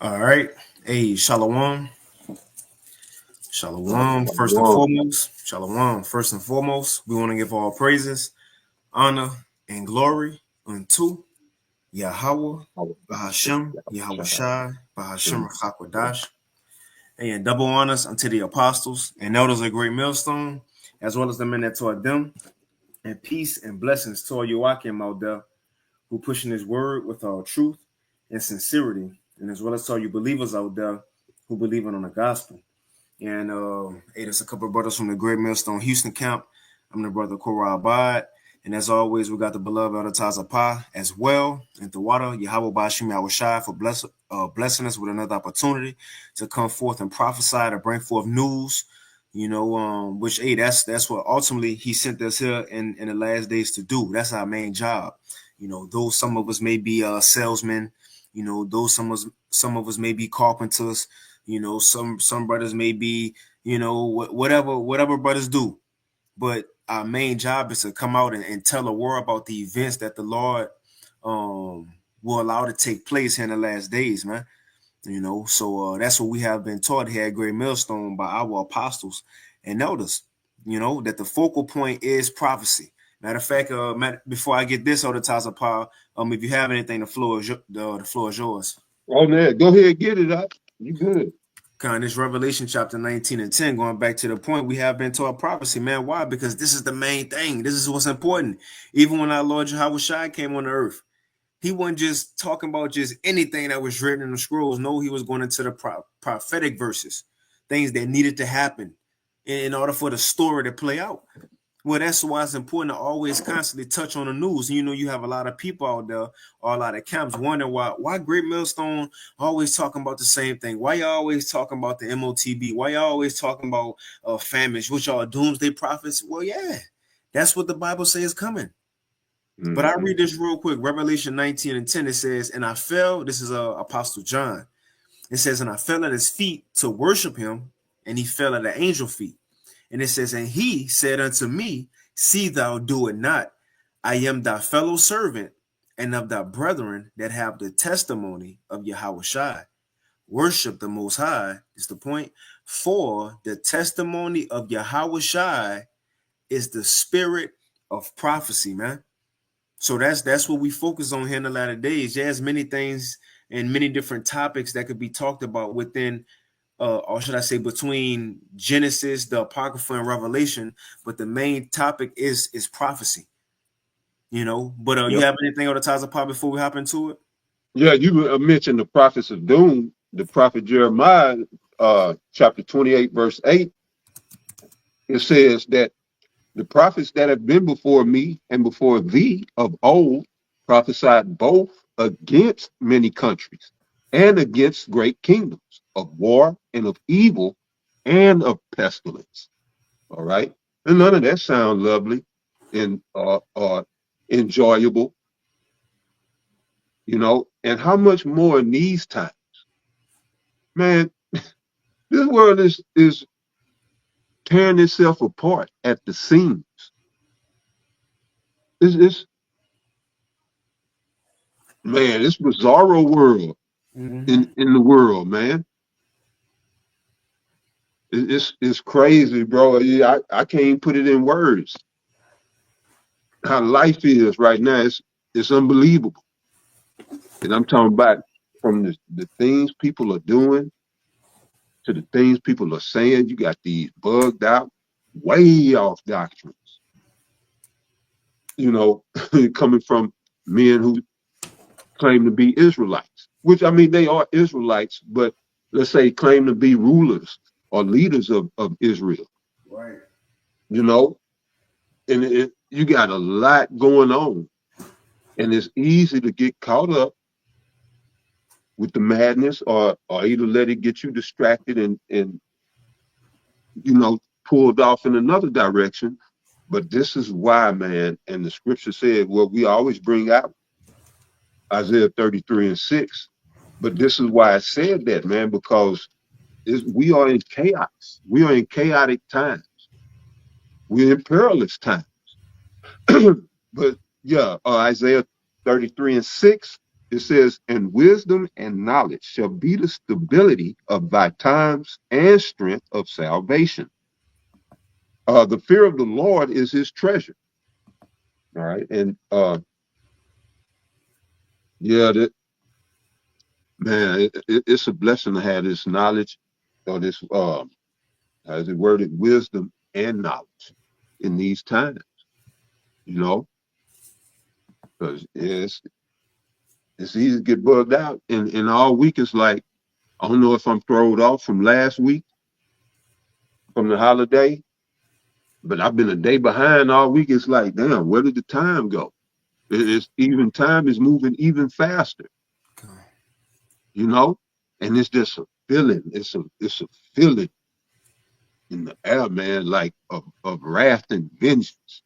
All right. Hey, Shalom. Shalom. First and Shalom. foremost, Shalom. First and foremost, we want to give all praises, honor, and glory unto Yahweh, Bahashem, Yahweh Shai, Bahashem Hakwadash, and double honors unto the apostles and elders of Great Millstone, as well as the men that taught them, and peace and blessings to all Joachim out there who pushing his word with all truth and sincerity, and as well as to all you believers out there who believe in on the gospel. And hey, there's a couple of brothers from the Great Millstone Houston camp. I'm the brother Korah Abad. And as always, we got the beloved Elder Taza Pa as well. And the water, Yahweh Bashim Yahweh Shai for blessing us with another opportunity to come forth and prophesy, to bring forth news, which, hey, that's what ultimately he sent us here in the last days to do. That's our main job. Though some of us may be salesmen, though some of us may be carpenters, some brothers may be, whatever brothers do. But our main job is to come out and tell the world about the events that the Lord will allow to take place here in the last days, man. So that's what we have been taught here at Great Millstone by our apostles and elders, that the focal point is prophecy. Matter of fact, before I get this on the Taza Paul, if you have anything, the floor is yours. Oh man, go ahead, get it up. You good? This Revelation chapter 19 and 10, going back to the point, we have been taught prophecy, man. Why? Because this is the main thing. This is what's important. Even when our Lord Jehovah Shai came on the earth, he wasn't just talking about just anything that was written in the scrolls. No, he was going into the prophetic verses, things that needed to happen in order for the story to play out. Well, that's why it's important to always constantly touch on the news. You have a lot of people out there, or a lot of camps wondering why Great Millstone always talking about the same thing. Why y'all always talking about the MOTB? Why y'all always talking about famines, which are doomsday prophets? Well, yeah, that's what the Bible says is coming. Mm-hmm. But I read this real quick. Revelation 19 and 10, it says, and I fell, this is Apostle John. It says, and I fell at his feet to worship him, and he fell at the angel feet. And it says, and he said unto me, see thou do it not. I am thy fellow servant and of thy brethren that have the testimony of Yahweh Shai. Worship the Most High is the point. For the testimony of Yahweh Shai is the spirit of prophecy, man. So that's what we focus on here in the latter days. There's many things and many different topics that could be talked about within or should I say between Genesis, the Apocrypha, and Revelation, but the main topic is prophecy. But yep. You have anything on the ties of pop before we hop into it? Yeah, you mentioned the prophets of doom, the prophet Jeremiah, chapter 28, verse 8. It says that the prophets that have been before me and before thee of old prophesied both against many countries and against great kingdoms, of war and of evil and of pestilence. All right. And none of that sounds lovely and enjoyable, and how much more in these times, man. This world is tearing itself apart at the seams. It's man, it's bizarro world in the world, man. It's crazy, bro. I can't put it in words. How life is right now, it's unbelievable. And I'm talking about from the things people are doing to the things people are saying. You got these bugged out, way off doctrines. Coming from men who claim to be Israelites, which I mean, they are Israelites, but let's say claim to be rulers or leaders of Israel. Right. And you got a lot going on, and it's easy to get caught up with the madness or either let it get you distracted and pulled off in another direction. But this is why, man, and the scripture said, well, we always bring out Isaiah 33 and 6. But this is why I said that, man, because we are in chaos. We are in chaotic times. We're in perilous times. But yeah, Isaiah 33 and 6, It says, and wisdom and knowledge shall be the stability of thy times and strength of salvation. The fear of the Lord is his treasure. All right. And yeah, that, man, it's a blessing to have this knowledge or this, as it worded, wisdom and knowledge in these times, you know, because it's easy to get bugged out. And all week it's like, I don't know if I'm thrown off from last week, from the holiday, but I've been a day behind all week. It's like, damn, where did the time go? It's even time is moving even faster, you know? And it's just a feeling. It's a feeling in the air, man, like of wrath and vengeance.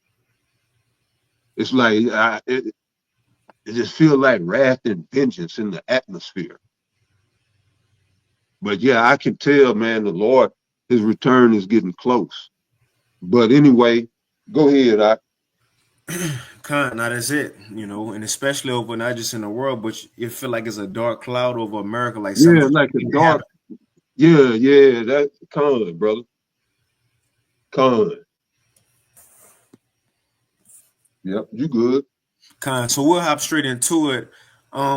It's like it just feels like wrath and vengeance in the atmosphere. But yeah, I can tell, man, the Lord, his return is getting close. But anyway, go ahead. Now that's it, and especially over not just in the world, but it feel like it's a dark cloud over America, like Yeah, something like a didn't dark. happen. Yeah, that con, brother. Con. Yep, you good. So we'll hop straight into it,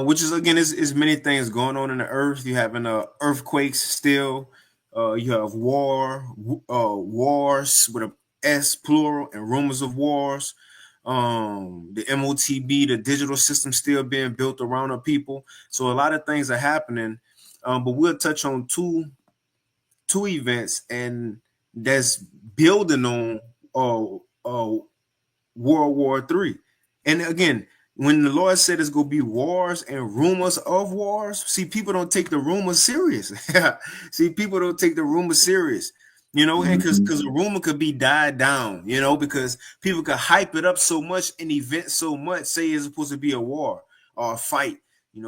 which is again is many things going on in the earth. You having earthquakes still. You have wars with a S plural and rumors of wars. The MOTB, the digital system still being built around our people. So a lot of things are happening. But we'll touch on two events, and that's building on World War III. And again, when the Lord said it's gonna be wars and rumors of wars, see, people don't take the rumors serious. See, people don't take the rumors serious. And because Mhm. a rumor could be died down, because people could hype it up so much, an event so much, say it's supposed to be a war or a fight.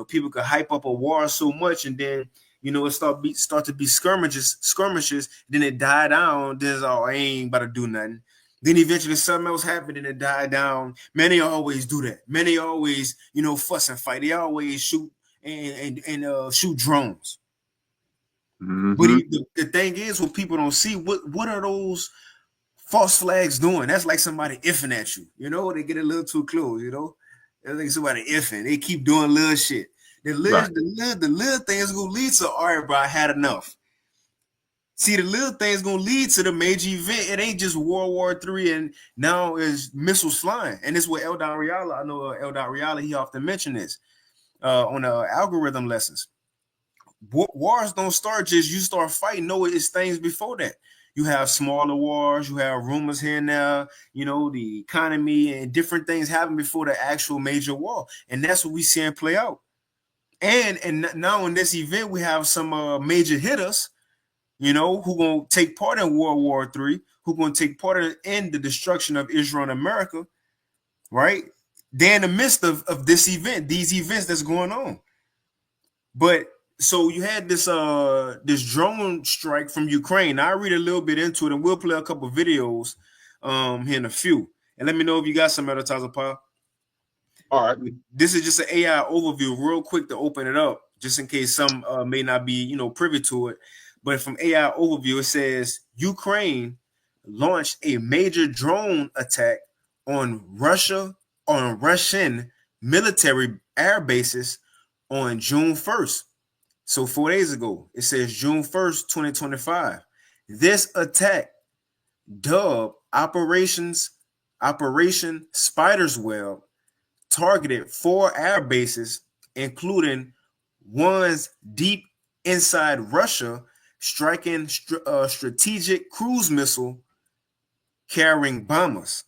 People could hype up a war so much, and then it start to be skirmishes. Then it die down. Then it's all, I ain't about to do nothing. Then eventually something else happened and it died down. Many always do that. Many always, fuss and fight. They always shoot and shoot drones. But Mhm. the thing is, what people don't see, what are those false flags doing? That's like somebody effing at you. They get a little too close. It's like somebody effing. They keep doing little shit. Right. The little thing is gonna lead to, all right, bro, I had enough. See, the little thing is gonna lead to the major event. It ain't just World War III and now is missiles flying. And this is what Eldon Riala, I know Eldon Riala, he often mentioned this on the algorithm lessons. Wars don't start just you start fighting. No, it's things before that. You have smaller wars, you have rumors here and there, the economy and different things happen before the actual major war. And that's what we seeing play out. And now in this event, we have some major hitters, who gonna take part in World War III, who gonna take part in the destruction of Israel and America, right? They're in the midst of this event, these events that's going on. But so you had this drone strike from Ukraine. Now, I read a little bit into it, and we'll play a couple videos here in a few. And let me know if you got some advertiser, Paul. All right. This is just an AI overview, real quick to open it up, just in case some may not be, privy to it. But from AI overview, it says Ukraine launched a major drone attack on Russian military air bases on June 1st. So 4 days ago, it says June 1st, 2025. This attack, dubbed Operation Spider's Web, targeted 4 air bases, including ones deep inside Russia, striking strategic cruise missile carrying bombers.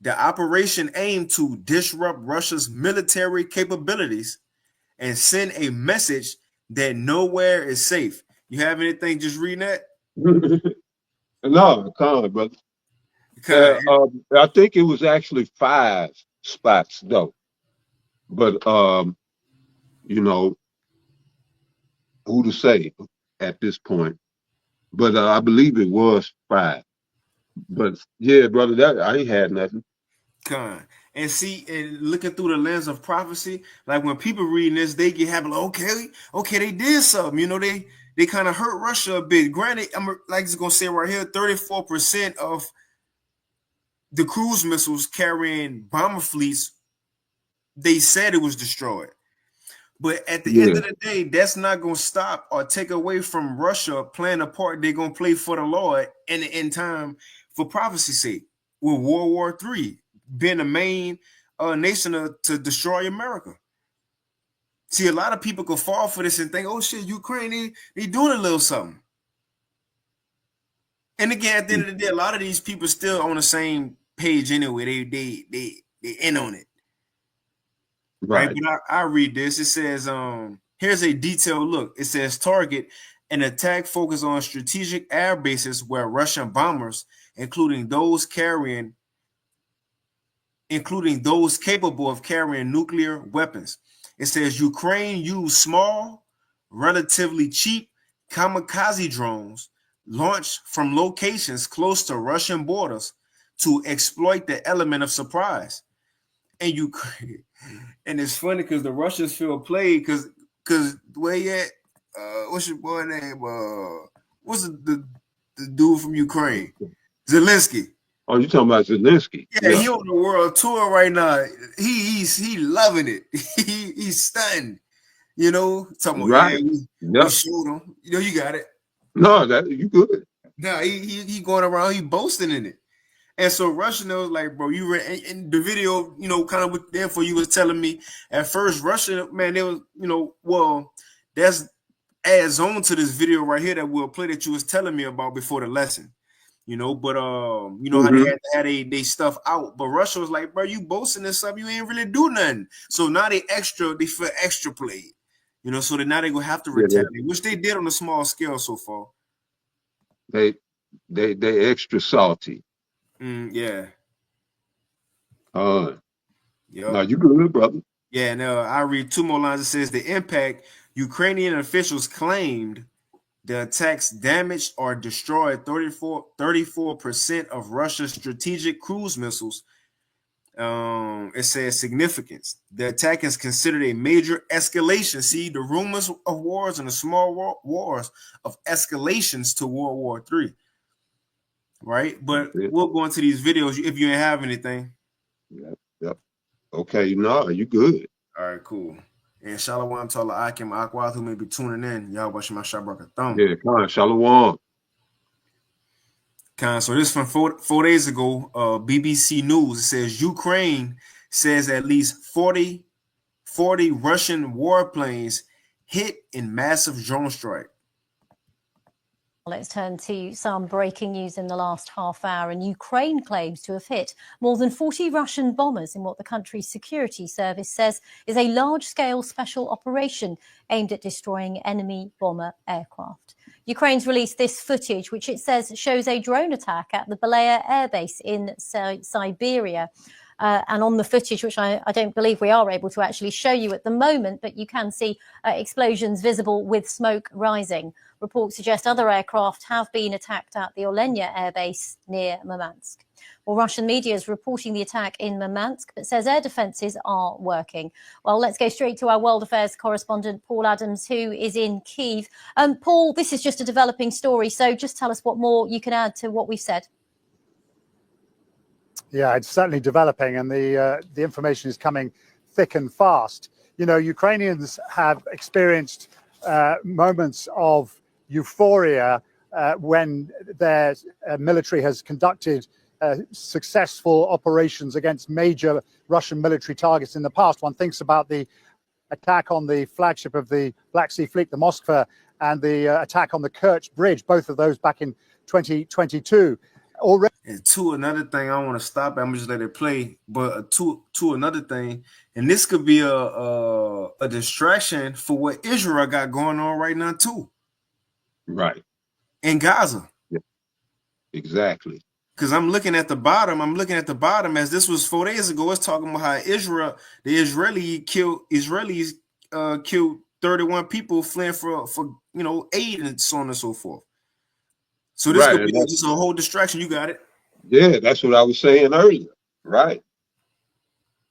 The operation aimed to disrupt Russia's military capabilities and send a message that nowhere is safe. You have anything just reading that? No, con, brother. Kind I think it was actually 5 spots though. But you know, who to say at this point? But I believe it was 5. But yeah, brother, that I ain't had nothing. kind. and see and looking through the lens of prophecy, like when people reading this, they get happy. Like, okay, they did something. You know, they kind of hurt Russia a bit. Granted, I'm like just gonna say right here, 34% of the cruise missiles carrying bomber fleets, they said it was destroyed. But at the end of the day, that's not going to stop or take away from Russia playing a part they're going to play for the Lord in the end time for prophecy's sake, with World War III being the main nation to destroy America. See, a lot of people could fall for this and think, oh shit, Ukraine, they doing a little something. And again, at the end of the day, a lot of these people still on the same page anyway. They in on it. Right. But I read this. It says, here's a detailed look. It says target an attack focused on strategic air bases where Russian bombers, including those capable of carrying nuclear weapons. It says Ukraine used small, relatively cheap kamikaze drones launched from locations close to Russian borders to exploit the element of surprise. And Ukraine, and it's funny because the Russians feel played because where you at? What's your boy name? What's the dude from Ukraine? Zelensky. Oh, you talking about Zelensky? Yeah, he on the world tour right now. He loving it. He's stunned. You know, talking about right. We showed him. You know, you got it. No, that you good. No, he going around. He boasting in it. And so Russia knows, like, bro, you were in the video, you know, kind of with the info you was telling me at first. Russia, man, they was, you know, well, that's adds on to this video right here that we'll play that you was telling me about before the lesson, you know. But you know how they had they stuff out, but Russia was like, bro, you boasting this stuff, you ain't really do nothing. So now they feel extra played, you know. So now they gonna have to retaliate, which they did on a small scale so far. They extra salty. Yeah. No, you good, brother. Yeah, no, I read two more lines. It says the impact. Ukrainian officials claimed the attacks damaged or destroyed 34% of Russia's strategic cruise missiles. It says significance. The attack is considered a major escalation. See, the rumors of wars and the small wars of escalations to World War III. Right, but we'll go into these videos if you ain't have anything. Yep. Okay, no, you good. All right, cool. And Shalom to Allah Akim Akwath who may be tuning in. Y'all watching my Shabbat Thumb. Yeah, come on, Shalom. So this from four days ago, BBC News. It says Ukraine says at least 40 Russian warplanes hit in massive drone strike. Let's turn to some breaking news in the last half hour. And Ukraine claims to have hit more than 40 Russian bombers in what the country's security service says is a large-scale special operation aimed at destroying enemy bomber aircraft. Ukraine's released this footage, which it says shows a drone attack at the Belaya Air Base in Siberia. And on the footage, which I don't believe we are able to actually show you at the moment, but you can see explosions visible with smoke rising. Reports suggest other aircraft have been attacked at the Olenia Air Base near Murmansk. Well, Russian media is reporting the attack in Murmansk, but says air defences are working. Well, let's go straight to our world affairs correspondent, Paul Adams, who is in Kyiv. Paul, this is just a developing story, so just tell us what more you can add to what we've said. Yeah, it's certainly developing, and the information is coming thick and fast. You know, Ukrainians have experienced moments of euphoria when their military has conducted successful operations against major Russian military targets in the past. One thinks about the attack on the flagship of the Black Sea Fleet, the Moskva, and the attack on the Kerch Bridge, both of those back in 2022. Already. And another thing, I don't want to stop. I'm just let it play. But to another thing, and this could be a distraction for what Israel got going on right now too. Right. In Gaza. Yeah. Exactly. Because I'm looking at the bottom. As this was 4 days ago. It's talking about how the Israelis killed 31 people fleeing for aid and so on and so forth. So this could be just a whole distraction. You got it. Yeah, that's what I was saying earlier. Right.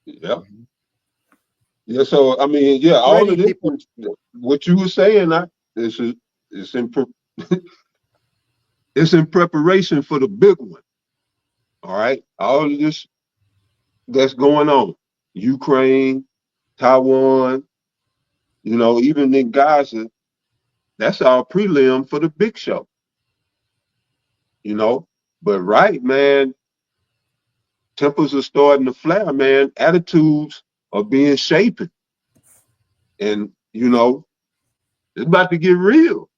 Yeah. Yeah. So, I mean, yeah, all Already of this, people, what you were saying, this is, it's in, it's in preparation for the big one. All right. All of this that's going on, Ukraine, Taiwan, even in Gaza, that's our prelim for the big show, you know. But right, man, tempers are starting to flare, man. Attitudes are being shapen. And, it's about to get real.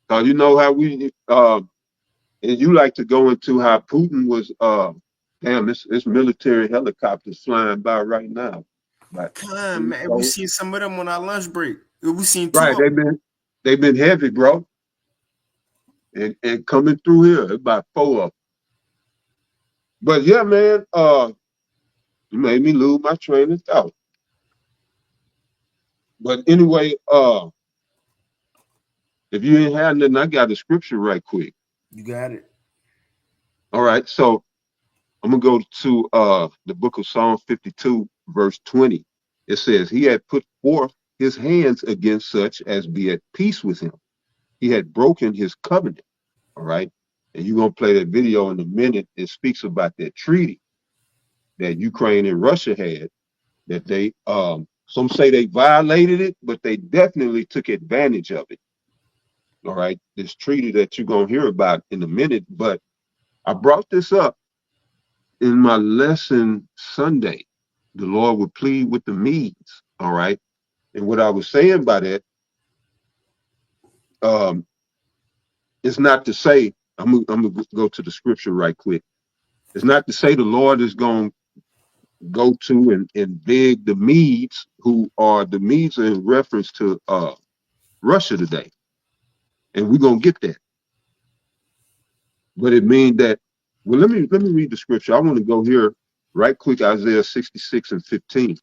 Cause you know how and you like to go into how Putin was damn, it's military helicopters flying by right now. Right. Come on, man. We seen some of them on our lunch break. We seen two Right, of them. they've been heavy, bro. And coming through here, about 4 of them. But yeah, man, you made me lose my train of thought. But anyway, if you ain't had nothing, I got a scripture right quick. You got it. All right, so I'm gonna go to the book of Psalm 52, verse 20. It says, "He had put forth his hands against such as be at peace with him. He had broken his covenant." All right, and you're gonna play that video in a minute. It speaks about that treaty that Ukraine and Russia had. That they some say they violated it, but they definitely took advantage of it. All right, this treaty that you're gonna hear about in a minute. But I brought this up in my lesson Sunday. The Lord would plead with the Medes. All right, and what I was saying by that, it's not to say I'm gonna go to the scripture right quick. It's not to say the Lord is going to go to and beg the Medes, who are the Medes are in reference to Russia today, and we're gonna get that. But it means that, well, let me read the scripture. I want to go here right quick, Isaiah 66 and 15,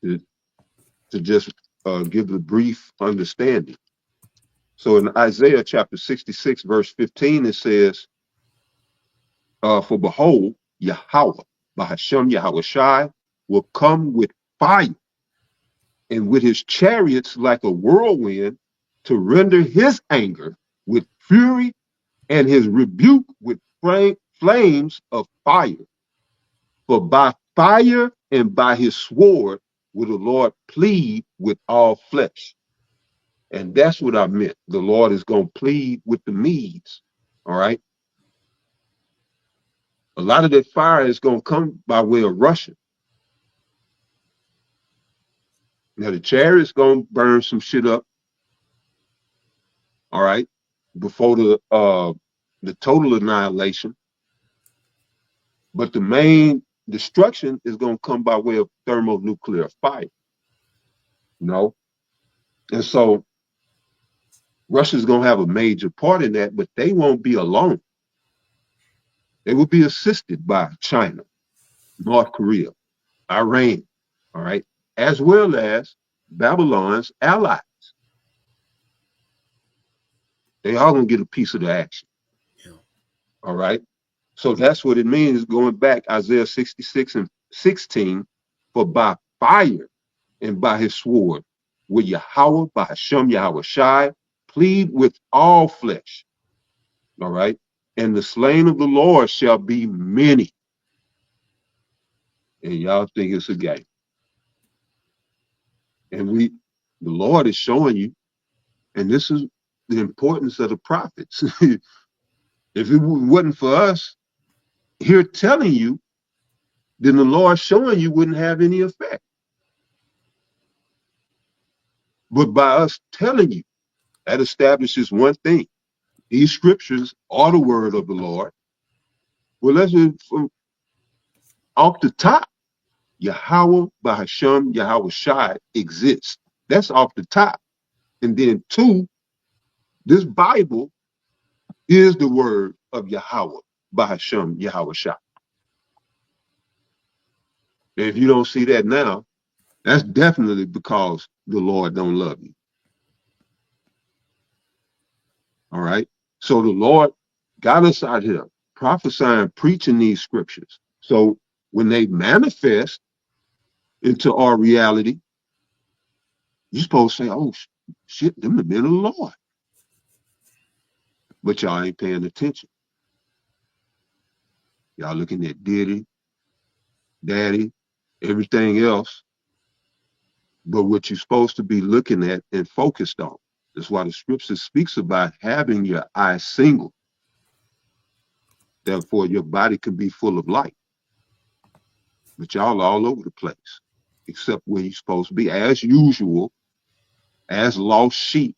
to just give the brief understanding. So in Isaiah chapter 66, verse 15, it says, "For behold, Yahweh, Bahashem Yahweh Shai, will come with fire, and with his chariots like a whirlwind, to render his anger with fury and his rebuke with flames of fire. For by fire and by his sword will the Lord plead with all flesh." And that's what I meant. The Lord is going to plead with the Medes. All right. A lot of that fire is going to come by way of Russia. Now the chariot's going to burn some shit up. All right. Before the total annihilation. But the main destruction is going to come by way of thermonuclear fire. And so Russia's going to have a major part in that, but they won't be alone. They will be assisted by China, North Korea, Iran, all right, as well as Babylon's allies. They all going to get a piece of the action. Yeah. All right. So that's what it means going back Isaiah 66 and 16, for by fire and by his sword will Yahweh, by Hashem Yahweh Shai, plead with all flesh. All right. And the slain of the Lord shall be many. And y'all think it's a game. And the Lord is showing you, and this is the importance of the prophets. If it wasn't for us here telling you, then the Lord showing you wouldn't have any effect. But by us telling you, that establishes one thing. These scriptures are the word of the Lord. Well, let's from off the top, Yahweh by Hashem, Yahweh Shai exists. That's off the top. And then 2, this Bible is the word of Yahweh by Hashem, Yahweh Shai. And if you don't see that now, that's definitely because the Lord don't love you. All right. So the Lord got us out here prophesying, preaching these scriptures. So when they manifest into our reality, you're supposed to say, oh, shit, them the men of the Lord. But y'all ain't paying attention. Y'all looking at Diddy, Daddy, everything else, but what you're supposed to be looking at and focused on. That's why the scripture speaks about having your eyes single. Therefore, your body can be full of light. But y'all are all over the place, except where you're supposed to be, as usual, as lost sheep,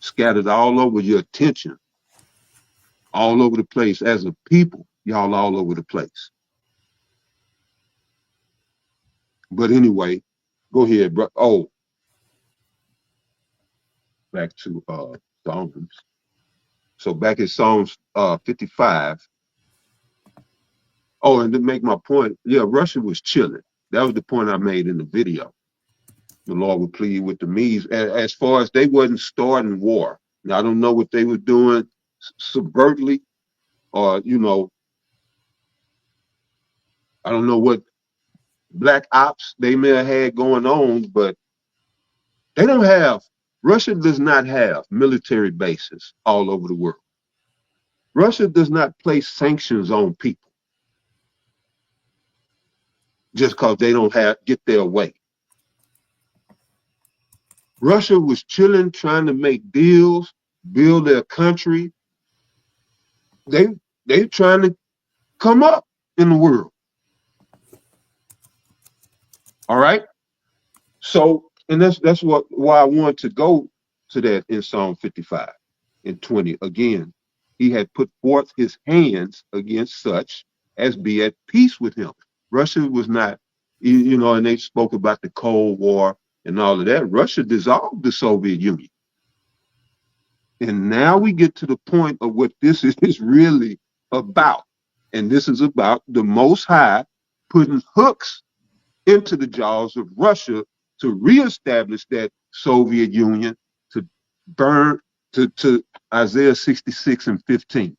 scattered all over your attention, all over the place. As a people, y'all all over the place. But anyway, go ahead, bro. Oh, back to Psalms. So back in Psalms 55. Oh, and to make my point, yeah, Russia was chilling. That was the point I made in the video. The Lord would plead with the Medes. As far as they wasn't starting war. Now, I don't know what they were doing subvertly, or, you know, I don't know what black ops they may have had going on, but they don't have, Russia does not have military bases all over the world. Russia does not place sanctions on people just because they don't get their way. Russia was chilling, trying to make deals, build their country. They trying to come up in the world. All right. So, and that's why I want to go to that in Psalm 55 and 20. Again, he had put forth his hands against such as be at peace with him. Russia was not, you know, and they spoke about the Cold War and all of that. Russia dissolved the Soviet Union. And now we get to the point of what this is really about. And this is about the Most High putting hooks into the jaws of Russia to reestablish that Soviet Union, to burn, to Isaiah 66 and 15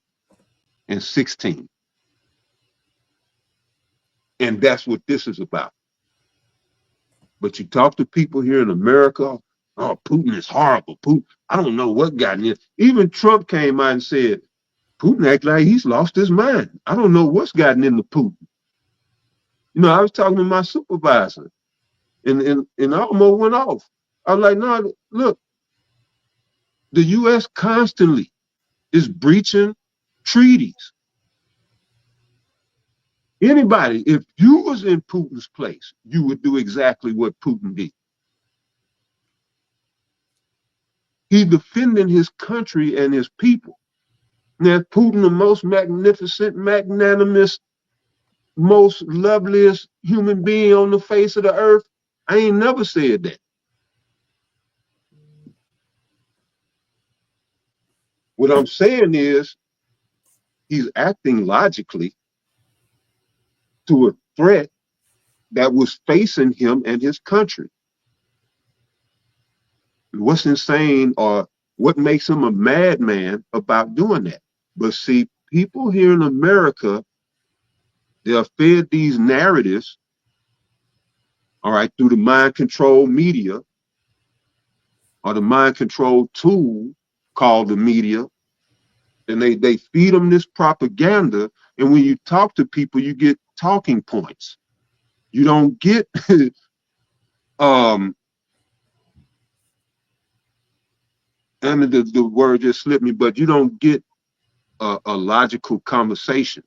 and 16. And that's what this is about. But you talk to people here in America, oh, Putin is horrible. Putin, I don't know what got in it. Even Trump came out and said, Putin act like he's lost his mind. I don't know what's gotten into Putin. You know, I was talking to my supervisor, and I almost went off. I was like, no, look, the U.S. constantly is breaching treaties. Anybody, if you was in Putin's place, you would do exactly what Putin did. He's defending his country and his people. Now, Putin, the most magnificent, magnanimous, most loveliest human being on the face of the earth, I ain't never said that. What I'm saying is he's acting logically to a threat that was facing him and his country. What's insane or what makes him a madman about doing that? But see, people here in America, they're fed these narratives, all right, through the mind control media or the mind control tool called the media. And they feed them this propaganda. And when you talk to people, you get talking points. You don't get and the word just slipped me, but you don't get a logical conversation.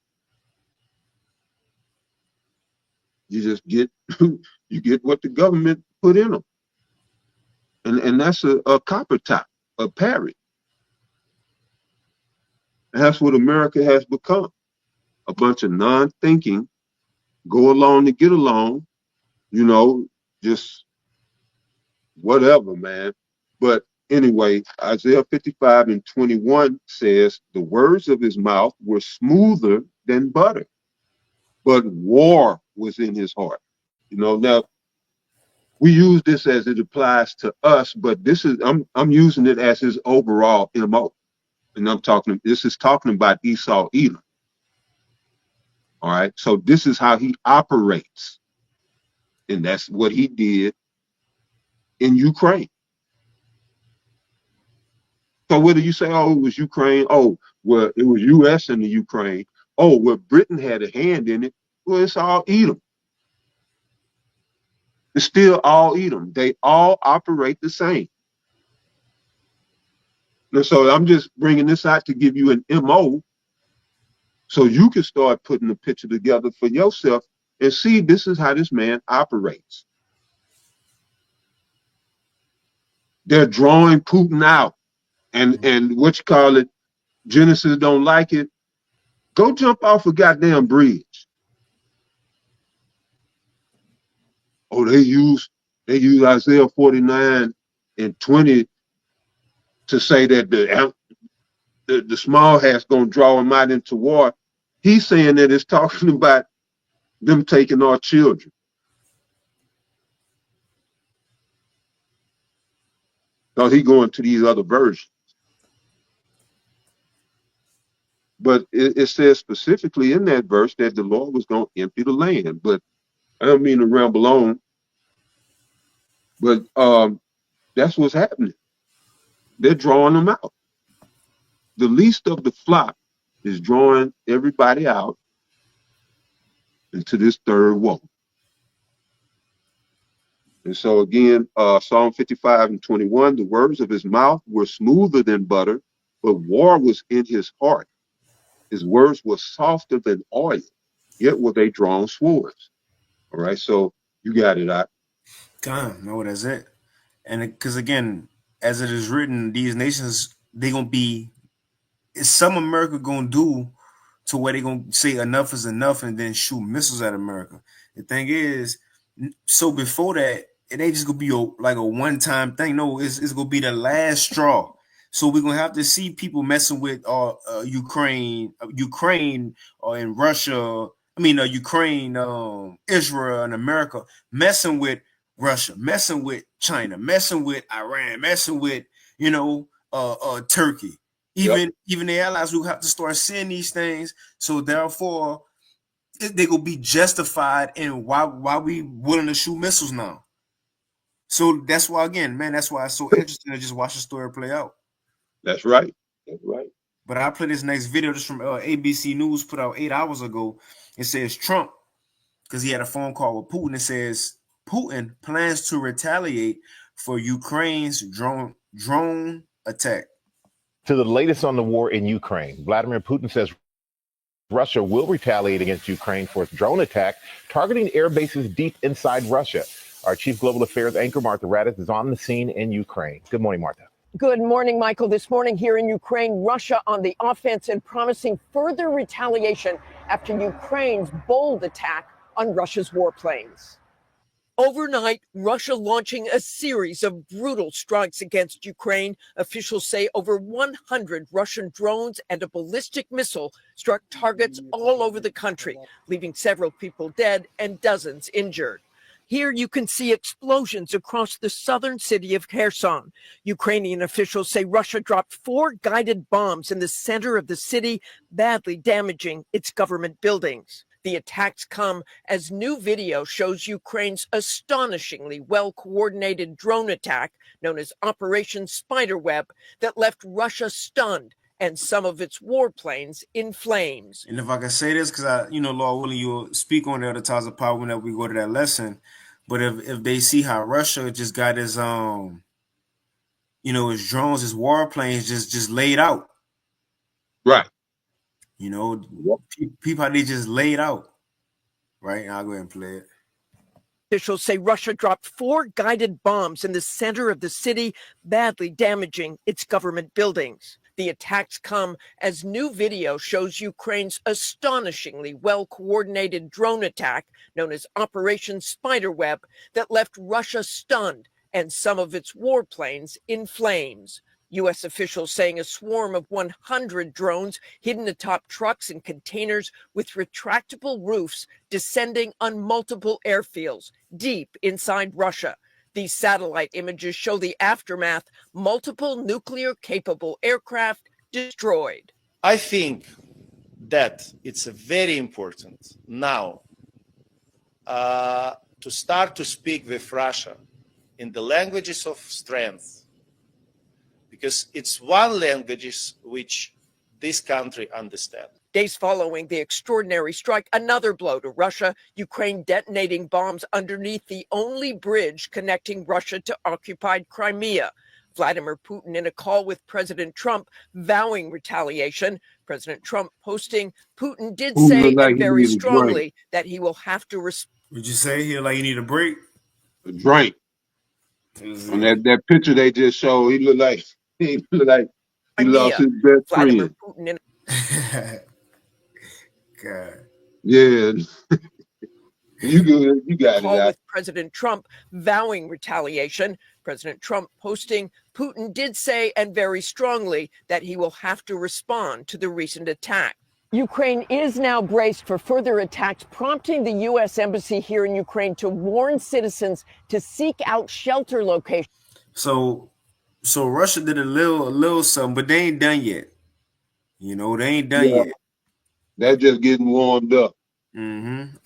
You just get you get what the government put in them, and that's a copper top, a parrot. And that's what America has become: a bunch of non-thinking, go along to get along, you know, just whatever, man. But anyway, Isaiah 55 and 21 says, the words of his mouth were smoother than butter, but war was in his heart. You know, now we use this as it applies to us, but this is, I'm using it as his overall MO. And this is talking about Esau, Edom. All right. So this is how he operates. And that's what he did in Ukraine. So whether you say, oh, it was Ukraine, oh, well, it was US in the Ukraine, oh, well, Britain had a hand in it, well, it's all Edom. It's still all Edom. They all operate the same. And so I'm just bringing this out to give you an MO so you can start putting the picture together for yourself and see this is how this man operates. They're drawing Putin out. And what you call it, Genesis don't like it. Go jump off a goddamn bridge. Oh, they use Isaiah 49 and 20 to say that the small hat's gonna draw him out into war. He's saying that it's talking about them taking our children. So he going to these other versions. But it says specifically in that verse that the Lord was going to empty the land. But I don't mean to ramble on. But that's what's happening. They're drawing them out. The least of the flock is drawing everybody out into this third woe. And so again, Psalm 55 and 21, the words of his mouth were smoother than butter, but war was in his heart. His words were softer than oil, yet were they drawn swords. All right, so you got it out. No, that's it. And because again, as it is written, these nations, they gonna be, is some America gonna do to where they gonna say enough is enough and then shoot missiles at America. The thing is, so before that, it ain't just gonna be like a one-time thing. No, it's gonna be the last straw. So we're gonna have to see people messing with Ukraine, or in Russia. I mean, Ukraine, Israel, and America messing with Russia, messing with China, messing with Iran, messing with Turkey. Even the allies will have to start seeing these things. So therefore, they gonna be justified in why we willing to shoot missiles now. So that's why, again, man, that's why it's so interesting to just watch the story play out. That's right. That's right. But I'll play this next video just from ABC News, put out 8 hours ago. It says Trump, because he had a phone call with Putin. It says Putin plans to retaliate for Ukraine's drone attack. To the latest on the war in Ukraine, Vladimir Putin says Russia will retaliate against Ukraine for its drone attack, targeting air bases deep inside Russia. Our chief global affairs anchor, Martha Raddatz, is on the scene in Ukraine. Good morning, Martha. Good morning, Michael. This morning here in Ukraine, Russia on the offense and promising further retaliation after Ukraine's bold attack on Russia's warplanes. Overnight, Russia launching a series of brutal strikes against Ukraine. Officials say over 100 Russian drones and a ballistic missile struck targets all over the country, leaving several people dead and dozens injured. Here you can see explosions across the southern city of Kherson. Ukrainian officials say Russia dropped 4 guided bombs in the center of the city, badly damaging its government buildings. The attacks come as new video shows Ukraine's astonishingly well-coordinated drone attack, known as Operation Spiderweb, that left Russia stunned and some of its warplanes in flames. And if I can say this, because Lord willing, you'll speak on the other times of power whenever we go to that lesson. But if they see how Russia just got his his drones, his warplanes just laid out. Right. People how they just laid out. Right. I'll go ahead and play it. Officials say Russia dropped 4 guided bombs in the center of the city, badly damaging its government buildings. The attacks come as new video shows Ukraine's astonishingly well-coordinated drone attack, known as Operation Spiderweb, that left Russia stunned and some of its warplanes in flames. U.S. officials saying a swarm of 100 drones hidden atop trucks and containers with retractable roofs descending on multiple airfields deep inside Russia. These satellite images show the aftermath, multiple nuclear-capable aircraft destroyed. I think that it's very important now to start to speak with Russia in the languages of strength, because it's one language which this country understands. Days following the extraordinary strike, another blow to Russia, Ukraine detonating bombs underneath the only bridge connecting Russia to occupied Crimea. Vladimir Putin in a call with President Trump vowing retaliation. President Trump posting, Putin did Who say look like and he very need a drink? strongly that he will have to respond. Would you say here like you need a break? A drink. On that picture they just showed, he looked like he lost his best Vladimir friend. Putin in God. Yeah. You good. You got call it out. with President Trump vowing retaliation. President Trump posting, Putin did say and very strongly that he will have to respond to the recent attack. Ukraine is now braced for further attacks, prompting the U.S. Embassy here in Ukraine to warn citizens to seek out shelter locations. So Russia did a little something, but they ain't done yet. You know, they ain't done yet. They're just getting warmed up. I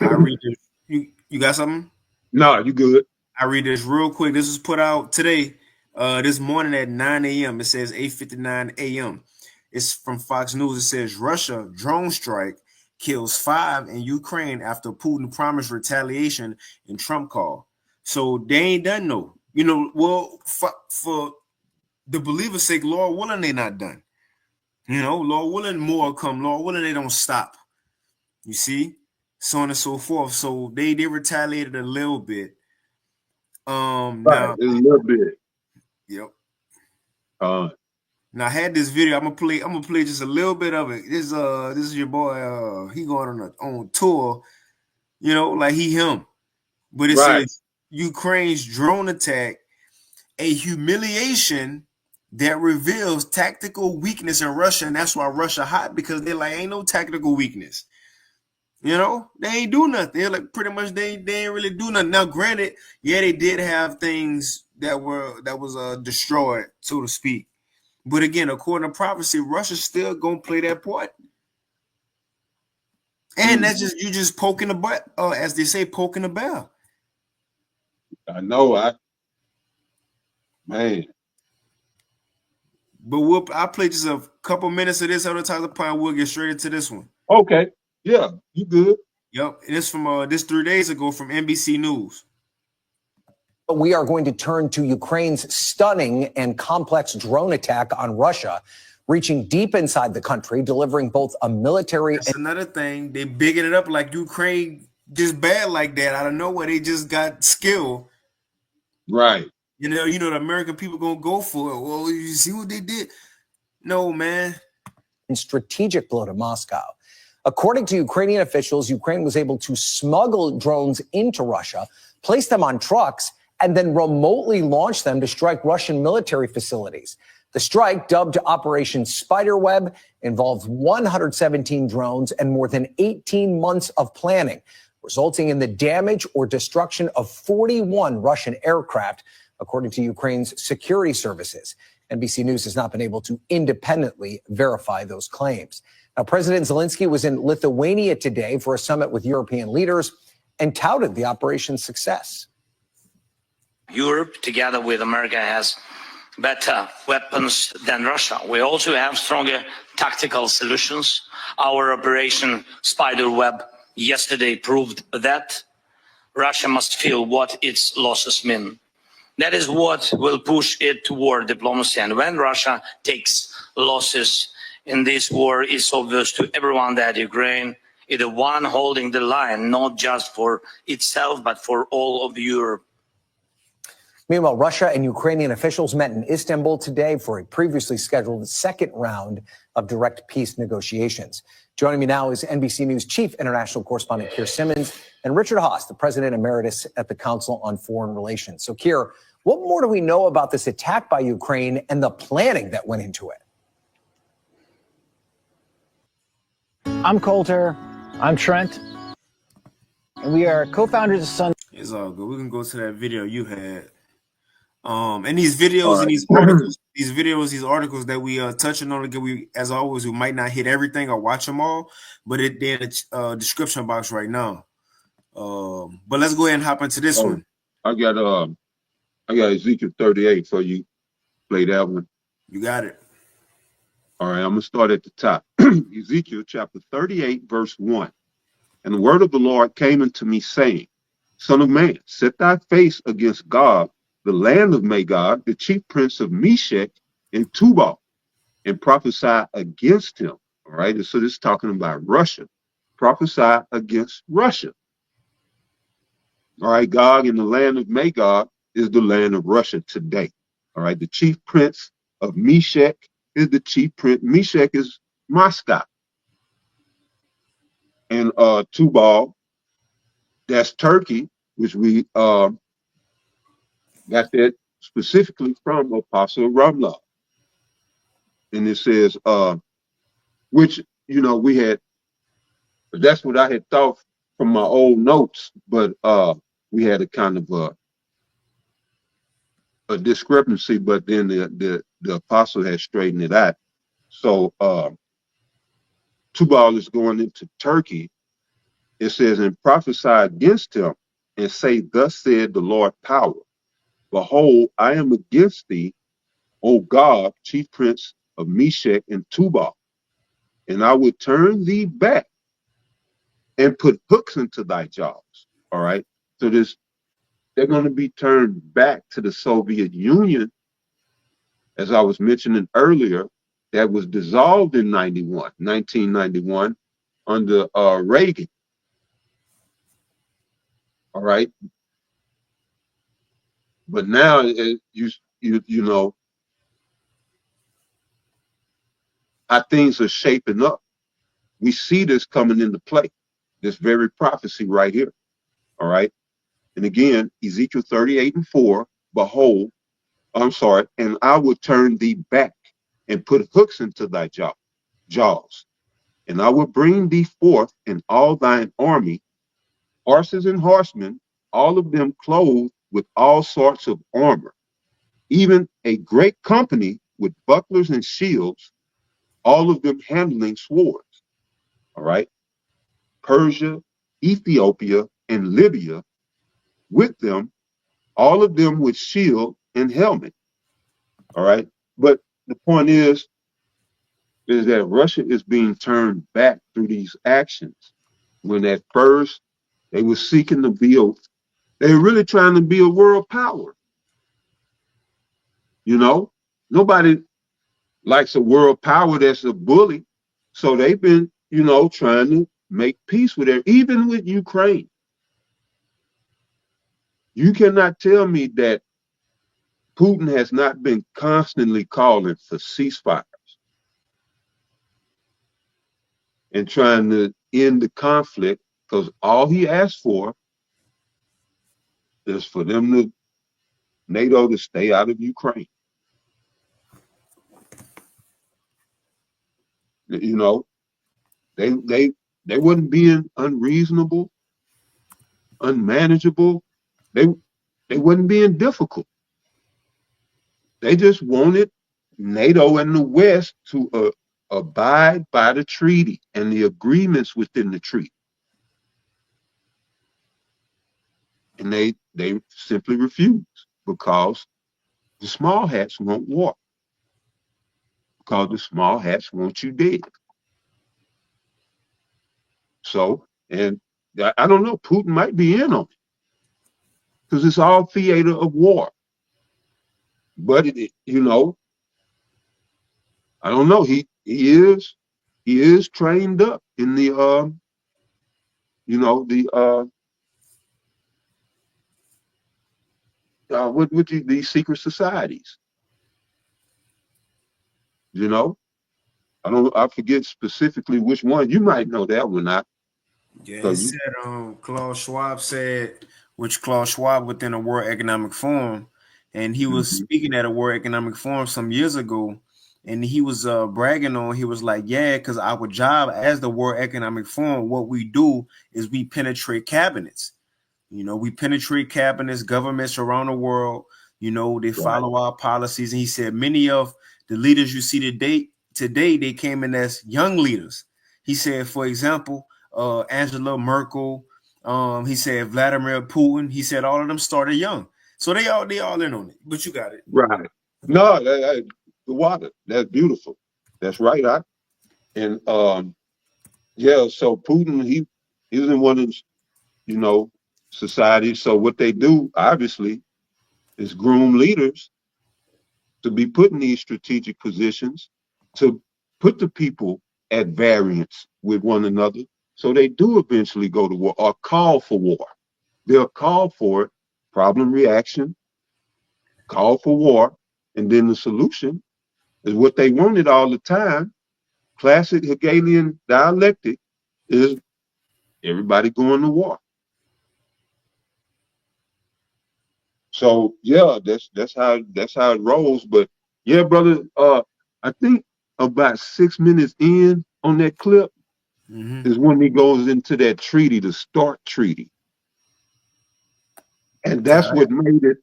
read this. You got something? No, you good. I read this real quick. This was put out today, this morning at 9 a.m. It says 8:59 a.m. It's from Fox News. It says Russia drone strike kills 5 in Ukraine after Putin promised retaliation in Trump call. So they ain't done no. You know, well, for the believer's sake, Lord willing, they not done. You know, Lord willing, more come. Lord willing, they don't stop. You see, so on and so forth. So they retaliated a little bit. Right, Now, just a little bit. yep. Uh, Now I had this video. I'm gonna play just a little bit of it. This is your boy. He going on tour, you know, like him. But it Right. says Ukraine's drone attack, a humiliation that reveals tactical weakness in Russia, and that's why Russia hot, because they're like, ain't no tactical weakness. You know, they ain't do nothing. They're like pretty much they ain't really do nothing. Now, granted, yeah, they did have things that was destroyed, so to speak. But again, according to prophecy, Russia's still gonna play that part. And that's just you just poking the butt, as they say, poking the bear. I know. Man. But I'll play just a couple minutes of this other time of point. We'll get straight into this one. Okay. Yeah, you good. Yep. And it's from this 3 days ago from NBC News. We are going to turn to Ukraine's stunning and complex drone attack on Russia, reaching deep inside the country, delivering both a military. That's another thing. They bigging it up like Ukraine just bad like that out of nowhere. They just got skill. Right. You know, the American people gonna go for it. Well, you see what they did? No, man. And strategic blow to Moscow. According to Ukrainian officials, Ukraine was able to smuggle drones into Russia, place them on trucks, and then remotely launch them to strike Russian military facilities. The strike, dubbed Operation Spiderweb, involved 117 drones and more than 18 months of planning, resulting in the damage or destruction of 41 Russian aircraft, according to Ukraine's security services. NBC News has not been able to independently verify those claims. Now, President Zelensky was in Lithuania today for a summit with European leaders and touted the operation's success. Europe, together with America, has better weapons than Russia. We also have stronger tactical solutions. Our Operation Spiderweb yesterday proved that. Russia must feel what its losses mean. That is what will push it toward diplomacy. And when Russia takes losses in this war, it's obvious to everyone that Ukraine is the one holding the line, not just for itself, but for all of Europe. Meanwhile, Russia and Ukrainian officials met in Istanbul today for a previously scheduled second round of direct peace negotiations. Joining me now is NBC News Chief International Correspondent Keir Simmons and Richard Haass, the President Emeritus at the Council on Foreign Relations. So, Keir, what more do we know about this attack by Ukraine and the planning that went into it? I'm Coulter. I'm Trent. And we are co-founders of Sun. It's all good. We can go to that video you had. And these videos and these articles, these videos, these articles that we touching on again. We, as always, we might not hit everything or watch them all, but they're in the description box right now. But let's go ahead and hop into this one. I got Ezekiel 38 for you. Play that one. You got it. All right, I'm gonna start at the top. Ezekiel chapter 38, verse 1. And the word of the Lord came unto me, saying, Son of man, set thy face against Gog, the land of Magog, the chief prince of Meshech and Tubal, and prophesy against him. All right, and so this is talking about Russia. Prophesy against Russia. All right, Gog in the land of Magog is the land of Russia today. All right, the chief prince of Meshech is the chief prince. Meshech is Moscow. And Tubal, that's Turkey, which we got that specifically from Apostle Ramlah. And it says, which, you know, we had, that's what I had thought from my old notes, but we had a kind of a discrepancy, but then the apostle had straightened it out. So Tubal is going into Turkey. It says, and prophesy against him and say, thus said the Lord power. Behold, I am against thee, O God, chief prince of Meshech and Tubal, and I will turn thee back and put hooks into thy jaws. All right. So they're going to be turned back to the Soviet Union, as I was mentioning earlier, that was dissolved in 1991 under Reagan. All right. But now you know how things are shaping up. We see this coming into play, this very prophecy right here. All right. And again, Ezekiel 38:4, behold, and I will turn thee back and put hooks into thy jaws, and I will bring thee forth in all thine army, horses and horsemen, all of them clothed with all sorts of armor, even a great company with bucklers and shields, all of them handling swords. All right. Persia, Ethiopia, and Libya with them, all of them with shield and helmet. All right. But the point is that Russia is being turned back through these actions. When at first they were seeking to be they were really trying to be a world power. You know, nobody likes a world power that's a bully. So they've been, you know, trying to make peace with it, even with Ukraine. You cannot tell me that Putin has not been constantly calling for ceasefires and trying to end the conflict, because all he asked for is for NATO to stay out of Ukraine. You know, they wasn't being unreasonable, unmanageable. They wasn't being difficult. They just wanted NATO and the West to abide by the treaty and the agreements within the treaty. And they simply refused because the small hats want war. Because the small hats want you dead. So, and I don't know, Putin might be in on it, because it's all theater of war. But you know, I don't know. He is trained up in the you know, these secret societies. You know, I forget specifically which one. You might know that one. Yeah, he said Klaus Schwab said, which Klaus Schwab within the World Economic Forum, and he was speaking at a World Economic Forum some years ago, and he was bragging on, he was like, yeah, because our job as the World Economic Forum, what we do is we penetrate cabinets. You know, we penetrate cabinets, governments around the world You know, they Right. follow our policies. And he said many of the leaders you see today, they came in as young leaders. He said, for example, Angela Merkel. He said Vladimir Putin. He said all of them started young. So they all in on it. But you got it. Right. No, the water. That's beautiful. That's right. And yeah, so Putin, he was in one of those, you know, societies. So what they do, obviously, is groom leaders to be put in these strategic positions to put the people at variance with one another. So they do eventually go to war or call for war. They'll call for it, problem reaction, call for war, and then the solution is what they wanted all the time. Classic Hegelian dialectic is everybody going to war. So yeah, that's how it rolls. But yeah, brother, I think about 6 minutes in on that clip is when he goes into that treaty, the START treaty. And that's what made it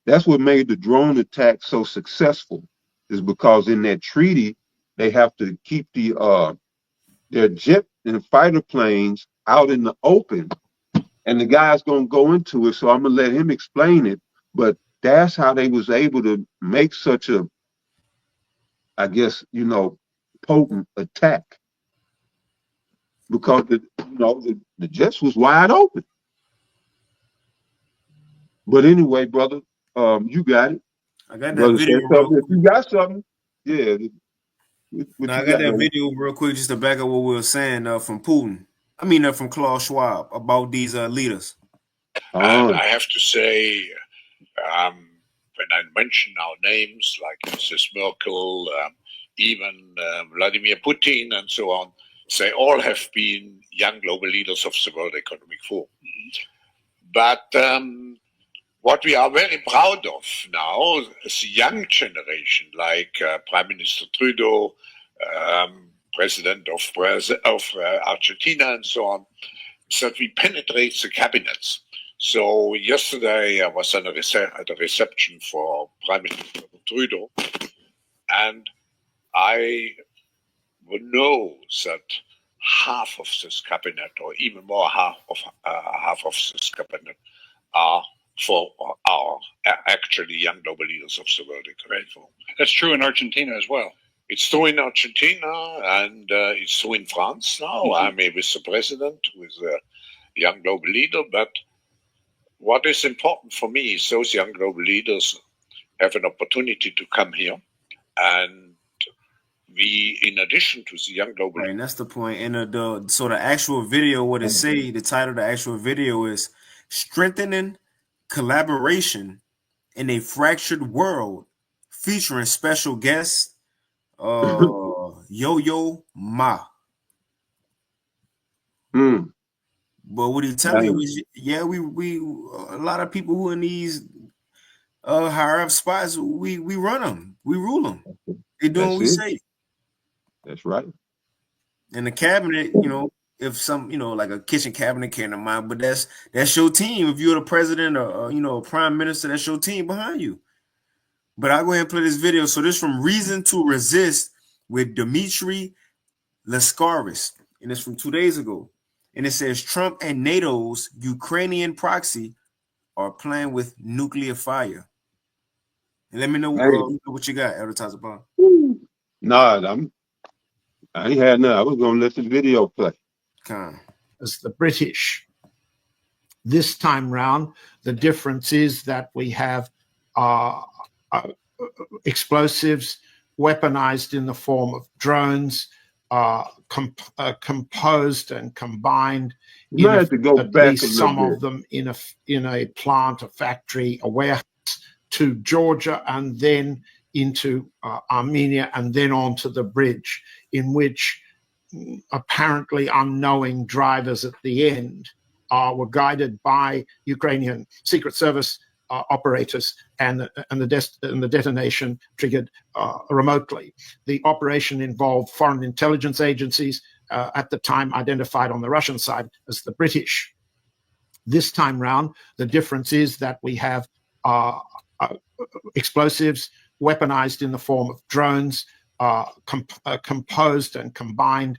that's what made the drone attack so successful, is because in that treaty they have to keep their jet and fighter planes out in the open, and the guy's gonna go into it, so I'm gonna let him explain it. But that's how they was able to make such a, I guess, you know, potent attack, because the jets was wide open. But anyway, brother, you got it. I got that Brother, video say something. If you got something, yeah. No, I got that video real quick just to back up what we were saying from Putin. I mean, from Klaus Schwab about these leaders. And I have to say, when I mention our names like Mrs. Merkel, even Vladimir Putin and so on, they all have been young global leaders of the World Economic Forum. But what we are very proud of now is the young generation, like Prime Minister Trudeau, President of Argentina, and so on, is that we penetrate the cabinets. So yesterday I was at a reception for Prime Minister Trudeau, and I know that half of this cabinet, or even more, half of this cabinet, are actually young global leaders of the World Economic Forum. That's true in Argentina as well. It's true in Argentina, and it's true in France now. I mean, with the president, with a young global leader. But what is important for me is those young global leaders have an opportunity to come here, and we, in addition to the young global, right, and that's the point. And so the actual video, what it say, the title of the actual video is "Strengthening Collaboration in a Fractured World," featuring special guest Yo-Yo Ma. But what he telling you is, yeah, we a lot of people who in these higher up spots, we run them, we rule them. They doing what we say. That's right. And the cabinet, you know, if some, you know, like a kitchen cabinet came to mind, but that's your team. If you're the president or you know, a prime minister, that's your team behind you. But I'll go ahead and play this video. So this from Reason to Resist with Dmitry Leskaris, and it's from 2 days ago. And it says Trump and NATO's Ukrainian proxy are playing with nuclear fire. And let me know what you got, Elder Tazapon. Nah, I ain't had nothing. I was gonna let the video play. As the British. This time round, the difference is that we have explosives weaponized in the form of drones, composed and combined. You have to go at back least some of them in a plant, a factory, a warehouse, to Georgia, and then into Armenia, and then onto the bridge, in which apparently unknowing drivers at the end were guided by Ukrainian Secret Service operators, and the detonation triggered remotely. The operation involved foreign intelligence agencies, at the time identified on the Russian side as the British. This time round, the difference is that we have explosives weaponized in the form of drones, composed and combined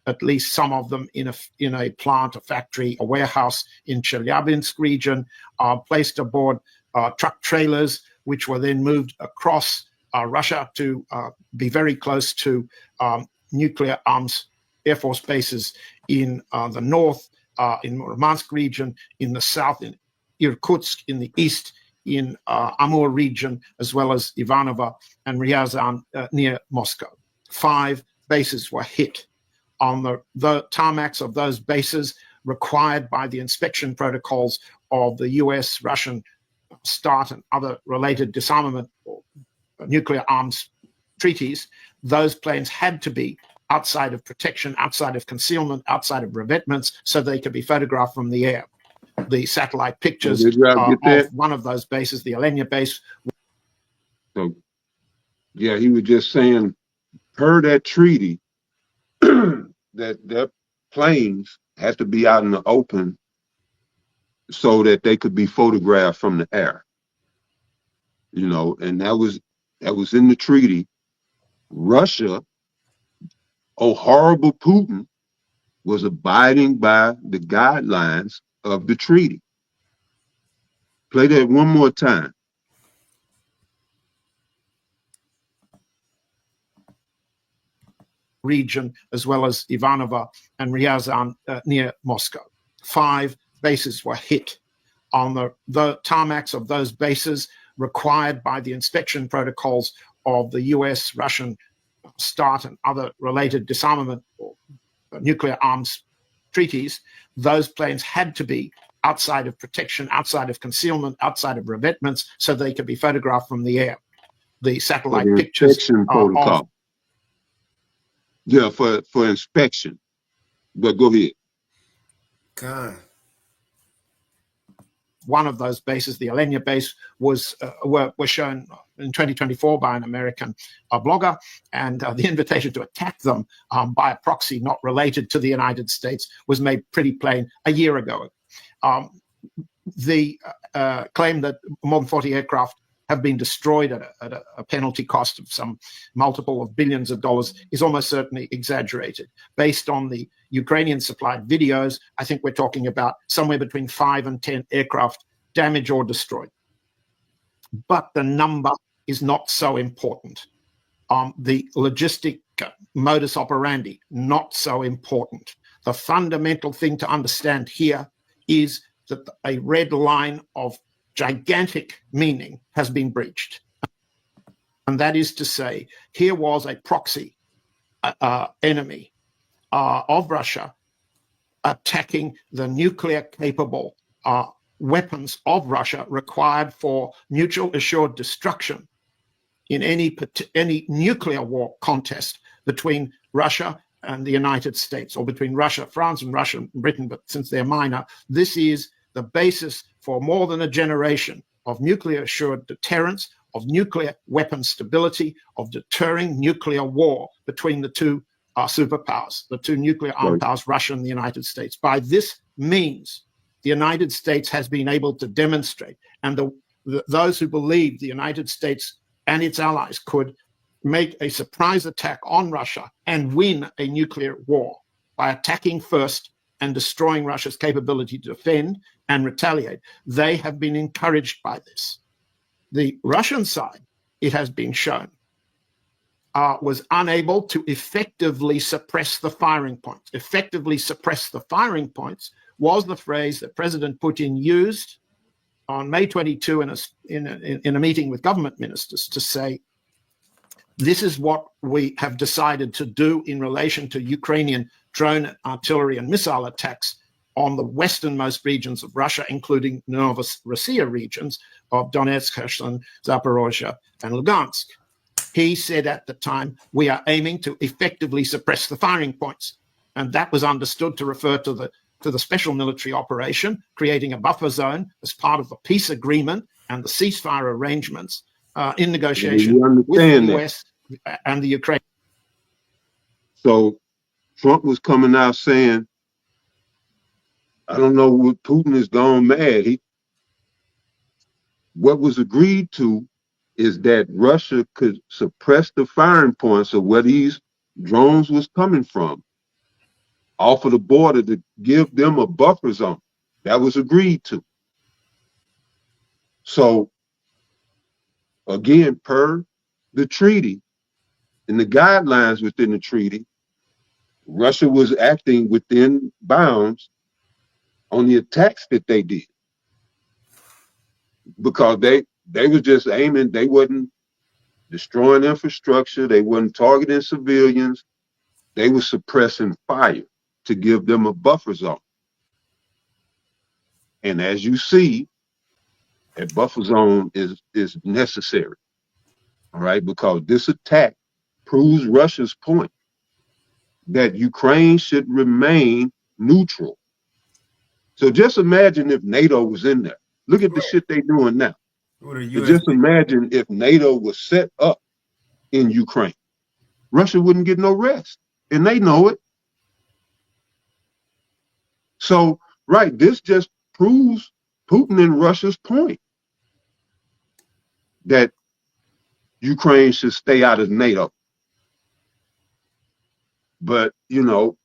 at least some of them in a plant, a factory, a warehouse in Chelyabinsk region, placed aboard truck trailers, which were then moved across Russia to be very close to nuclear arms Air Force bases in the north, in Murmansk region, in the south, in Irkutsk, in the east, in Amur region, as well as Ivanovo and Ryazan near Moscow. 5 bases were hit. On the tarmacs of those bases, required by the inspection protocols of the US, Russian START and other related disarmament or nuclear arms treaties, those planes had to be outside of protection, outside of concealment, outside of revetments, so they could be photographed from the air. The satellite pictures of one of those bases, the Alenia base. So, yeah, he was just saying, per that treaty, that their planes had to be out in the open so that they could be photographed from the air. You know, and that was in the treaty. Russia, oh horrible Putin, was abiding by the guidelines of the treaty. Play that one more time. Region, as well as Ivanovo and Ryazan near Moscow. 5 bases were hit. On the tarmacs of those bases, required by the inspection protocols of the US, Russian START and other related disarmament or nuclear arms treaties, those planes had to be outside of protection, outside of concealment, outside of revetments, so they could be photographed from the air. The satellite pictures protocol. Yeah, for inspection. But go ahead. God. One of those bases, the Alenia base, was shown in 2024 by an American blogger, and the invitation to attack them by a proxy not related to the United States was made pretty plain a year ago. The claim that more than 40 aircraft have been destroyed at a penalty cost of some multiple of billions of dollars is almost certainly exaggerated. Based on the Ukrainian supplied videos, I think we're talking about somewhere between 5 and 10 aircraft damaged or destroyed. But the number is not so important. The logistic modus operandi, not so important. The fundamental thing to understand here is that a red line of gigantic meaning has been breached. And that is to say, here was a proxy enemy of Russia attacking the nuclear-capable weapons of Russia required for mutual assured destruction in any nuclear war contest between Russia and the United States, or between Russia, France, and Russia and Britain, but since they're minor, this is the basis for more than a generation of nuclear assured deterrence, of nuclear weapon stability, of deterring nuclear war between the two superpowers, the two nuclear armed powers, Russia and the United States. By this means, the United States has been able to demonstrate, and those who believe the United States and its allies could make a surprise attack on Russia and win a nuclear war by attacking first and destroying Russia's capability to defend and retaliate. They have been encouraged by this. The Russian side, it has been shown, was unable to effectively suppress the firing points. Effectively suppress the firing points was the phrase that President Putin used on May 22 in a meeting with government ministers to say, this is what we have decided to do in relation to Ukrainian drone, artillery, and missile attacks on the westernmost regions of Russia, including Novorossiya regions of Donetsk, Kherson, Zaporozhye, and Lugansk. He said at the time, we are aiming to effectively suppress the firing points. And that was understood to refer to the special military operation, creating a buffer zone as part of the peace agreement and the ceasefire arrangements in negotiation with the US and the Ukraine. So Trump was coming out saying, I don't know what Putin has gone mad. what was agreed to is that Russia could suppress the firing points of where these drones was coming from off of the border to give them a buffer zone. That was agreed to. So again, per the treaty and the guidelines within the treaty, Russia was acting within bounds on the attacks that they did, because they were just aiming. They wasn't destroying infrastructure. They wasn't targeting civilians. They were suppressing fire to give them a buffer zone. And as you see, a buffer zone is necessary, all right, because this attack proves Russia's point that Ukraine should remain neutral. So just imagine if NATO was in there. Look at the shit they doing now. But just imagine if NATO was set up in Ukraine. Russia wouldn't get no rest, and they know it. So, right, this just proves Putin and Russia's point that Ukraine should stay out of NATO. But, you know,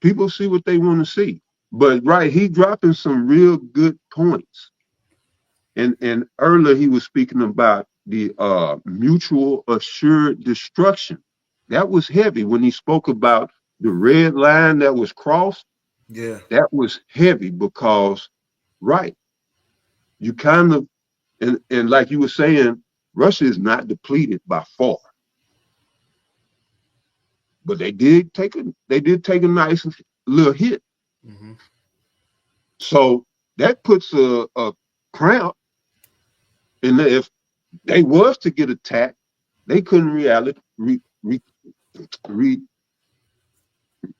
people see what they want to see. But, right, he dropping some real good points. And earlier he was speaking about the mutual assured destruction. That was heavy when he spoke about the red line that was crossed. Yeah. That was heavy because, right, you kind of, and like you were saying, Russia is not depleted by far. But they did take a nice little hit. Mm-hmm. So that puts a cramp in there. If they was to get attacked, they couldn't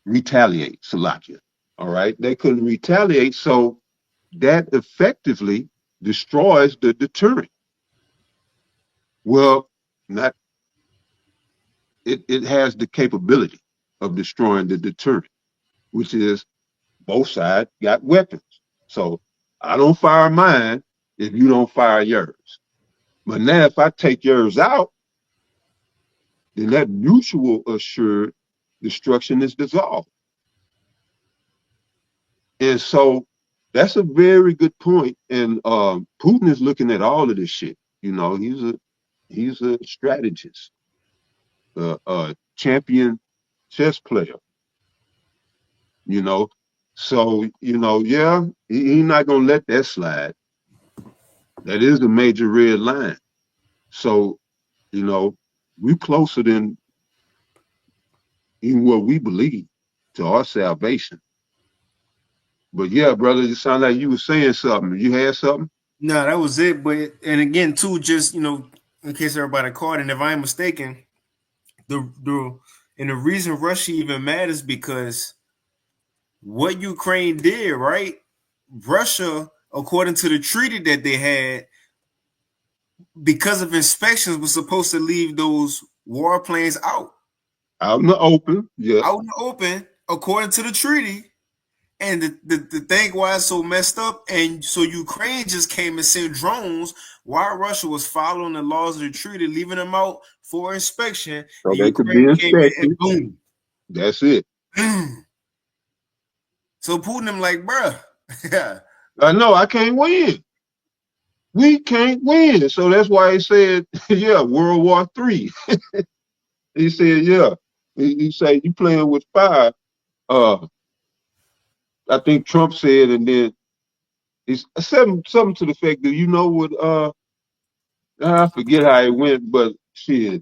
retaliate, Salakia. All right, they couldn't retaliate, so that effectively destroys the deterrent. Well, not it has the capability of destroying the deterrent, which is both sides got weapons. So I don't fire mine if you don't fire yours. But now if I take yours out, then that mutual assured destruction is dissolved. And so that's a very good point. And Putin is looking at all of this shit. You know, he's a strategist, a champion chess player. You know, so you know, yeah, he's not gonna let that slide. That is a major red line. So, you know, we're closer than even what we believe to our salvation. But yeah, brother, it sounded like you were saying something. You had something? No, that was it. But and again, too, just you know, in case everybody caught, and if I'm mistaken, the reason Russia even matters because what Ukraine did, right? Russia, according to the treaty that they had, because of inspections, was supposed to leave those warplanes out in the open. Yeah, out in the open, according to the treaty. And the thing why it's so messed up, and so Ukraine just came and sent drones while Russia was following the laws of the treaty, leaving them out for inspection. So they could be inspected. Boom. That's it. So Putin, them like, bruh, I know I can't win. We can't win. So that's why he said, yeah, World War III. He said, yeah. He said, you playing with fire. I think Trump said, and then he said something to the fact that, you know what, I forget how it went, but shit,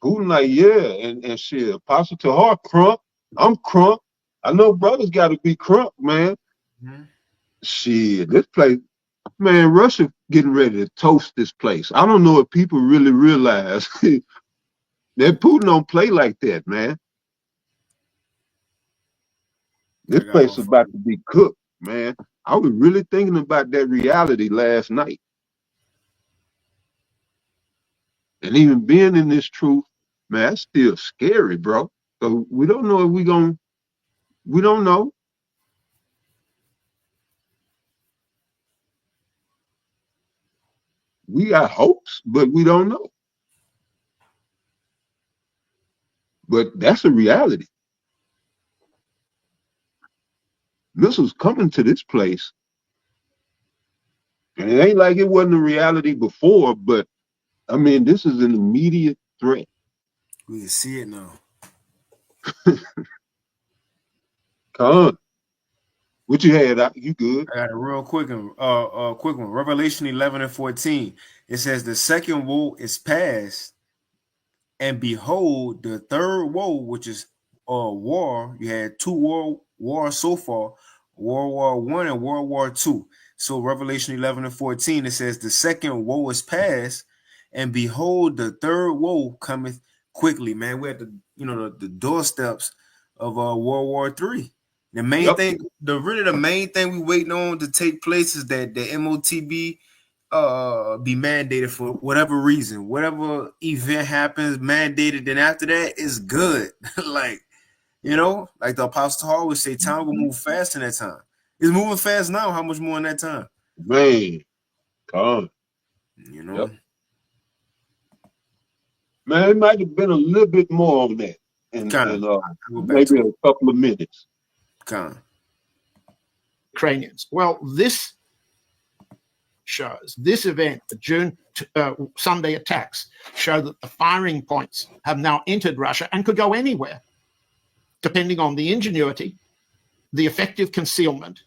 Putin like, yeah, and shit, Apostle Tahar, crunk, I'm crunk. I know brothers got to be crunk, man. Mm-hmm. Shit, this place, man, Russia getting ready to toast this place. I don't know if people really realize that Putin don't play like that, man. This place is about to be cooked, man. I was really thinking about that reality last night. And even being in this truth, man, that's still scary, bro. So we don't know if we don't know. we got hopes, but we don't know. But that's a reality. Missiles coming to this place, and it ain't like it wasn't a reality before, but I mean, this is an immediate threat. We can see it now. Con, what you had? You good? I got a real quick one. Revelation 11:14. It says the second woe is past, and behold, the third woe, which is war. You had two wars so far, World War I and World War II. So Revelation 11:14, it says the second woe is past, and behold, the third woe cometh quickly. Man, we're at the doorsteps of World War III. The main thing, the main thing we waiting on to take place is that the MOTB be mandated for whatever reason, whatever event happens, mandated. Then after that, it's good. Like the Apostle Paul always say, time will move fast in that time. It's moving fast now. How much more in that time? Man, come on. Man, it might have been a little bit more on that, and maybe a couple of minutes. Ukrainians. Well, this shows, this event, the June Sunday attacks, show that the firing points have now entered Russia and could go anywhere, depending on the ingenuity, the effective concealment,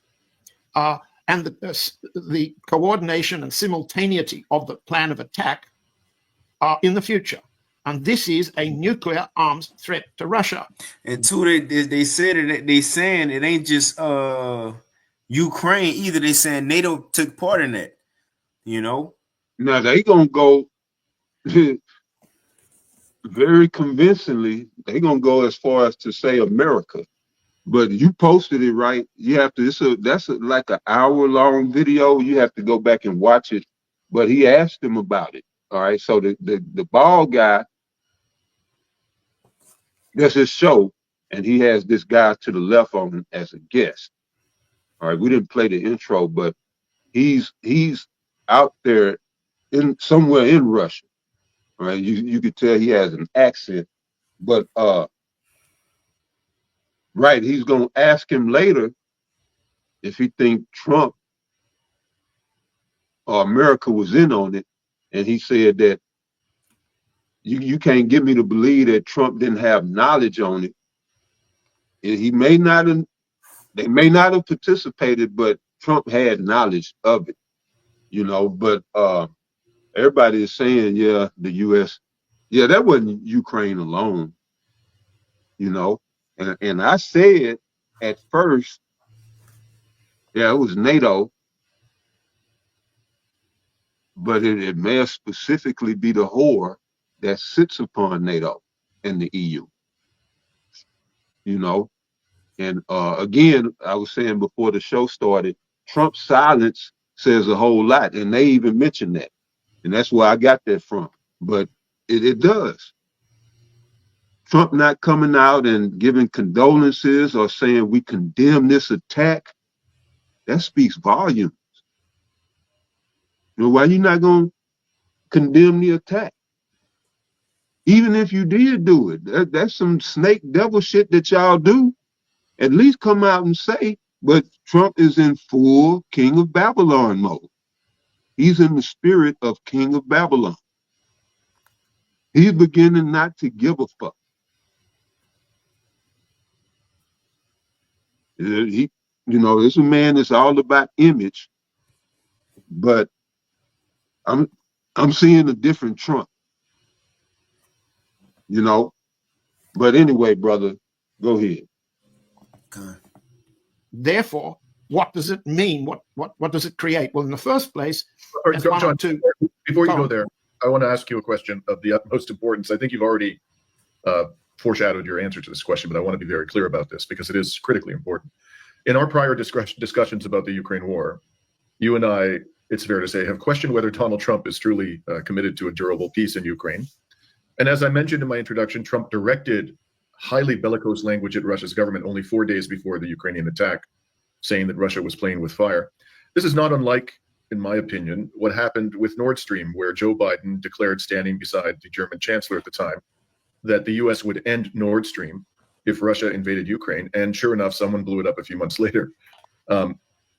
and the coordination and simultaneity of the plan of attack in the future. And this is a nuclear arms threat to Russia. And two, they said it. They saying it ain't just Ukraine either. They saying NATO took part in that. Now they gonna go very convincingly. They gonna go as far as to say America. But you posted it right. You have to. That's like an hour-long video. You have to go back and watch it. But he asked him about it. All right. So the bald guy. That's his show, and he has this guy to the left on as a guest. All right, we didn't play the intro, but he's out there in somewhere in Russia. All right, you could tell he has an accent, but right, he's gonna ask him later if he think Trump or America was in on it, and he said that. You can't get me to believe that Trump didn't have knowledge on it. He may not have, they may not have participated, but Trump had knowledge of it, but everybody is saying, the US, that wasn't Ukraine alone, and I said at first, it was NATO, but it may specifically be the whore that sits upon NATO and the EU, and again, I was saying before the show started, Trump's silence says a whole lot, and they even mentioned that, and that's where I got that from. But it does. Trump not coming out and giving condolences or saying we condemn this attack, that speaks volumes. Why you not gonna condemn the attack? Even if you did do it, that's some snake devil shit that y'all do. At least come out and say, but Trump is in full King of Babylon mode. He's in the spirit of King of Babylon. He's beginning not to give a fuck. It's a man that's all about image, but I'm seeing a different Trump. But anyway, brother, go ahead. Therefore, what does it mean? What does it create? Well, in the first place, John, before you go there, I want to ask you a question of the utmost importance. I think you've already foreshadowed your answer to this question, but I want to be very clear about this because it is critically important. In our prior discussions about the Ukraine war, you and I, it's fair to say, have questioned whether Donald Trump is truly committed to a durable peace in Ukraine. And as I mentioned in my introduction, Trump directed highly bellicose language at Russia's government only 4 days before the Ukrainian attack, saying that Russia was playing with fire. This is not unlike in my opinion, what happened with Nord Stream, where Joe Biden declared, standing beside the German chancellor at the time, that the U.S. would end Nord Stream if Russia invaded Ukraine. And sure enough, someone blew it up a few months later.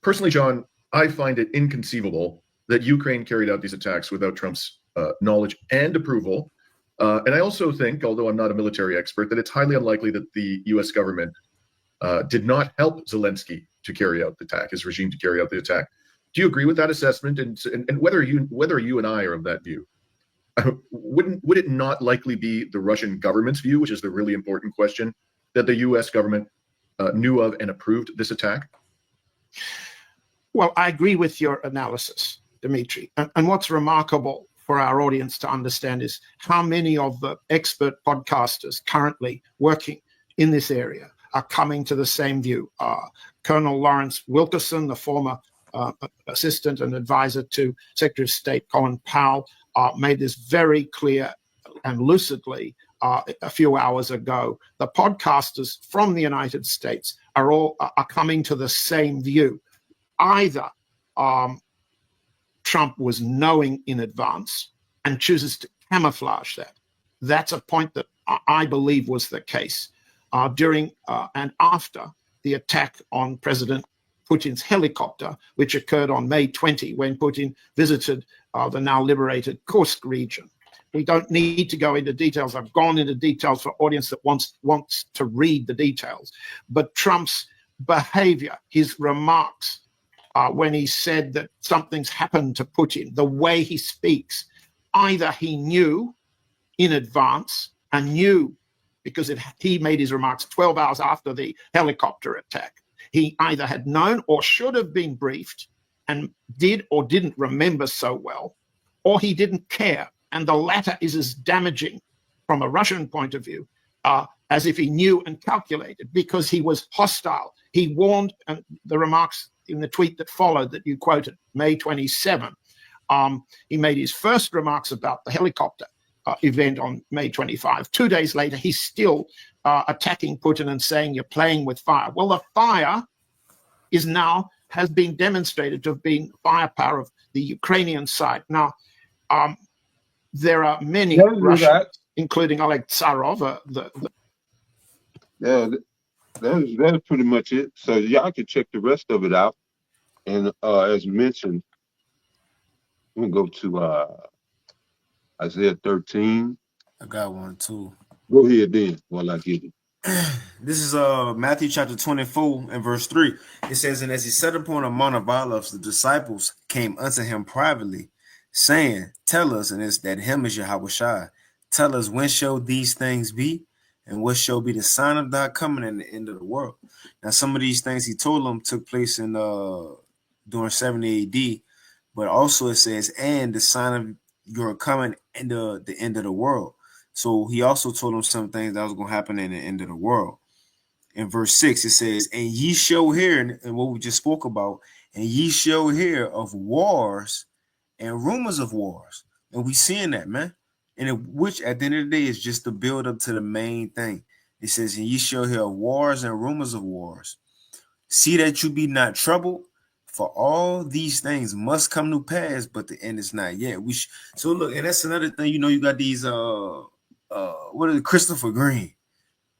Personally, John, I find it inconceivable that Ukraine carried out these attacks without Trump's knowledge and approval. And I also think, although I'm not a military expert, that it's highly unlikely that the U.S. government did not help Zelensky to carry out the attack, his regime to carry out the attack. Do you agree with that assessment? And whether you and I are of that view, would it not likely be the Russian government's view, which is the really important question, that the U.S. government knew of and approved this attack? Well, I agree with your analysis, Dimitri. And what's remarkable for our audience to understand is how many of the expert podcasters currently working in this area are coming to the same view. Colonel Lawrence Wilkerson, the former assistant and advisor to Secretary of State Colin Powell, made this very clear and lucidly a few hours ago. The podcasters from the United States are coming to the same view. Either Trump was knowing in advance and chooses to camouflage that. That's a point that I believe was the case during and after the attack on President Putin's helicopter, which occurred on May 20, when Putin visited the now liberated Kursk region. We don't need to go into details. I've gone into details for audience that wants to read the details. But Trump's behavior, his remarks, when he said that something's happened to Putin, the way he speaks, either he knew in advance and knew because he made his remarks 12 hours after the helicopter attack. He either had known or should have been briefed and did or didn't remember so well, or he didn't care. And the latter is as damaging from a Russian point of view as if he knew and calculated, because he was hostile. He warned, and the remarks in the tweet that followed that you quoted, May 27, he made his first remarks about the helicopter event on May 25. 2 days later, he's still attacking Putin and saying you're playing with fire. Well, the fire has been demonstrated to have been firepower of the Ukrainian side. Now, there are many Russians, including Oleg Tsarov. That's pretty much it. So y'all can check the rest of it out. And as mentioned, we'll go to Isaiah 13. I got one too. Go ahead then while I get it. This is Matthew chapter 24 and verse 3. It says, and as he sat upon a Mount of Olives, the disciples came unto him privately, saying, tell us, and it's that him is Yahushua, tell us, when shall these things be? And what shall be the sign of thy coming in the end of the world? Now, some of these things he told them took place in during 70 AD, but also it says, and the sign of your coming in the end of the world. So he also told them some things that was going to happen in the end of the world. In verse 6, it says, and ye shall hear, and what we just spoke about, and ye shall hear of wars and rumors of wars. And we seeing that, man. And which at the end of the day is just the build up to the main thing. It says, and ye shall hear of wars and rumors of wars. See that you be not troubled, for all these things must come to pass, but the end is not yet. So look, and that's another thing, you got these what is it, Christopher Green,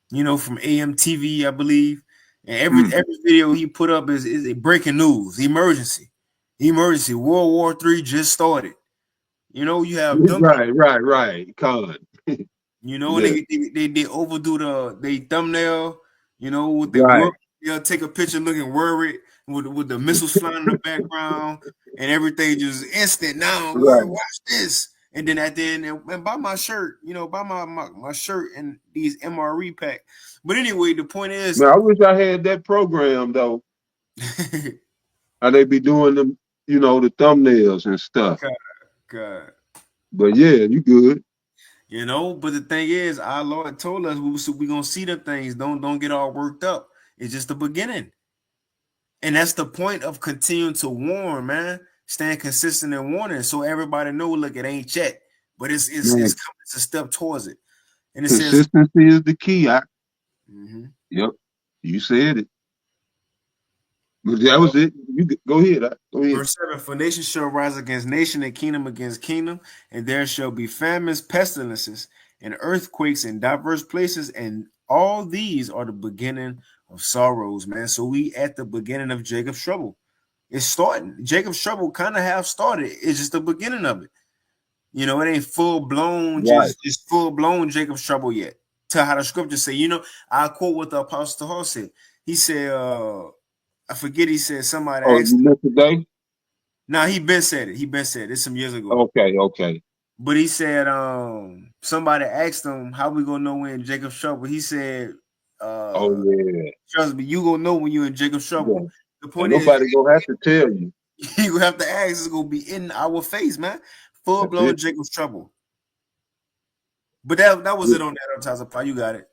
from AMTV, I believe. And every video he put up is a breaking news, emergency, World War III just started. You have them, right. Con. They overdo they thumbnail, with the they'll take a picture looking worried with the missiles flying in the background and everything just instant now. Watch this. And then at the end, and buy my shirt, buy my shirt and these MRE pack. But anyway, the point is, man, I wish I had that program though. How they be doing them, the thumbnails and stuff. God. But yeah, you good. But the thing is, our Lord told us we're gonna see the things. Don't get all worked up. It's just the beginning. And that's the point of continuing to warn, man. Staying consistent and warning, so everybody know. Look, it ain't yet, but it's coming. It's a step towards it. And it consistency is the key. Yep, you said it. But that was it. Go ahead. Go ahead. Verse 7, for nation shall rise against nation and kingdom against kingdom, and there shall be famines, pestilences, and earthquakes in diverse places, and all these are the beginning of sorrows, man. So we at the beginning of Jacob's trouble. It's starting. Jacob's trouble kind of have started. It's just the beginning of it. You know, it ain't full blown, just full blown Jacob's trouble yet. To how the scriptures say, you know, I quote what the Apostle Paul said. He said, I forget. He said somebody asked. Today? Nah, he been said it. He been said it some years ago. Okay. But he said, somebody asked him, how we gonna know when in Jacob's trouble? He said, trust me, you gonna know when you in Jacob's trouble. Yeah. The point is, nobody gonna have to tell you. You gonna have to ask. It's gonna be in our face, man. Full blown Jacob's trouble. But that was it on that Taza. You got it.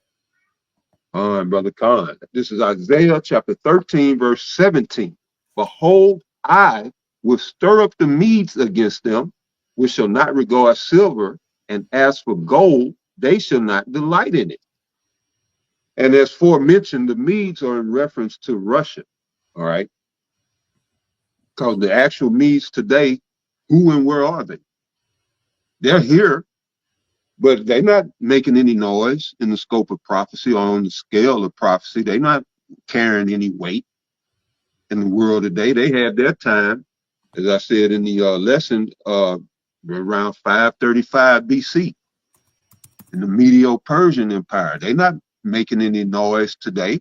All right, Brother Khan. This is Isaiah chapter 13, verse 17. Behold, I will stir up the Medes against them, which shall not regard silver, and as for gold, they shall not delight in it. And as forementioned, the Medes are in reference to Russia, all right? Because the actual Medes today, who and where are they? They're here, but they're not making any noise in the scope of prophecy or on the scale of prophecy. They're not carrying any weight in the world today. They had their time, as I said in the lesson, around 535 BC in the Medo-Persian Empire. They're not making any noise today.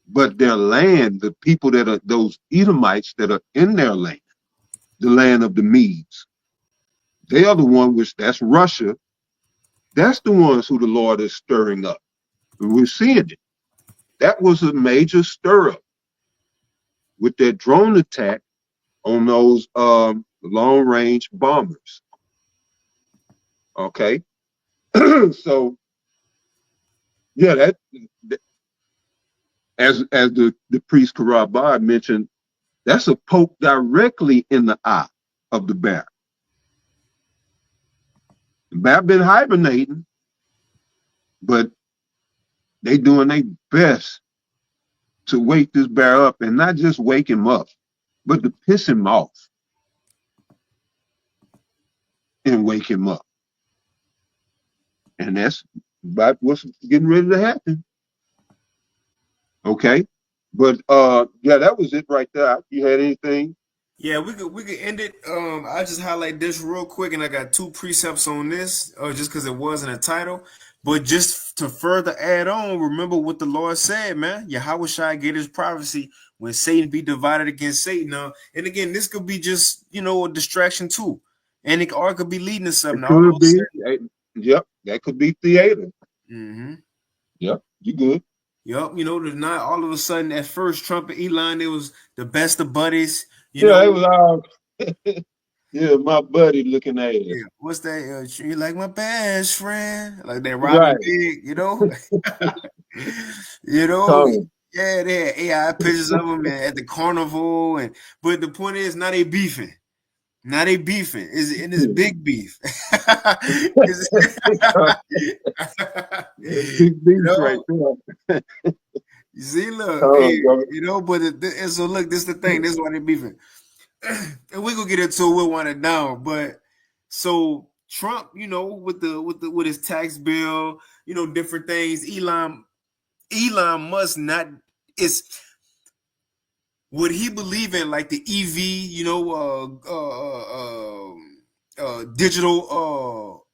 But their land, the people that are those Edomites that are in their land, the land of the Medes, they are the one which, that's Russia. That's the ones who the Lord is stirring up. We're seeing it. That was a major stir up with their drone attack on those long range bombers. Okay. So yeah, that as the priest Karabah mentioned, that's a poke directly in the eye of the bear. The bear been hibernating, but they doing their best to wake this bear up, and not just wake him up, but to piss him off and wake him up. And that's about what's getting ready to happen. Okay. But yeah, that was it right there. You had anything? Yeah, we could end it. I just highlight this real quick, and I got 2 precepts on this, just because it wasn't a title. But just to further add on, remember what the Lord said, man. Yahweh Shai gave his prophecy when Satan be divided against Satan. And again, this could be just, a distraction too. And it could be leading to something. Could be. Yep, that could be theater. Mm-hmm. Yep, you good. Yep, not all of a sudden at first Trump and Elon, it was the best of buddies. It was all yeah, my buddy looking at it. Yeah, what's that? You like my best friend, like that Robin Big, Yeah, they had AI pictures of them at the carnival, but the point is, now they beefing. It's big beef. Big beef right there. You see, look, so look, this is the thing. This is why they're beefing. And we're gonna get into it, we'll wind it down. But so Trump, with his tax bill, different things. Elon Musk would he believe in like the EV, digital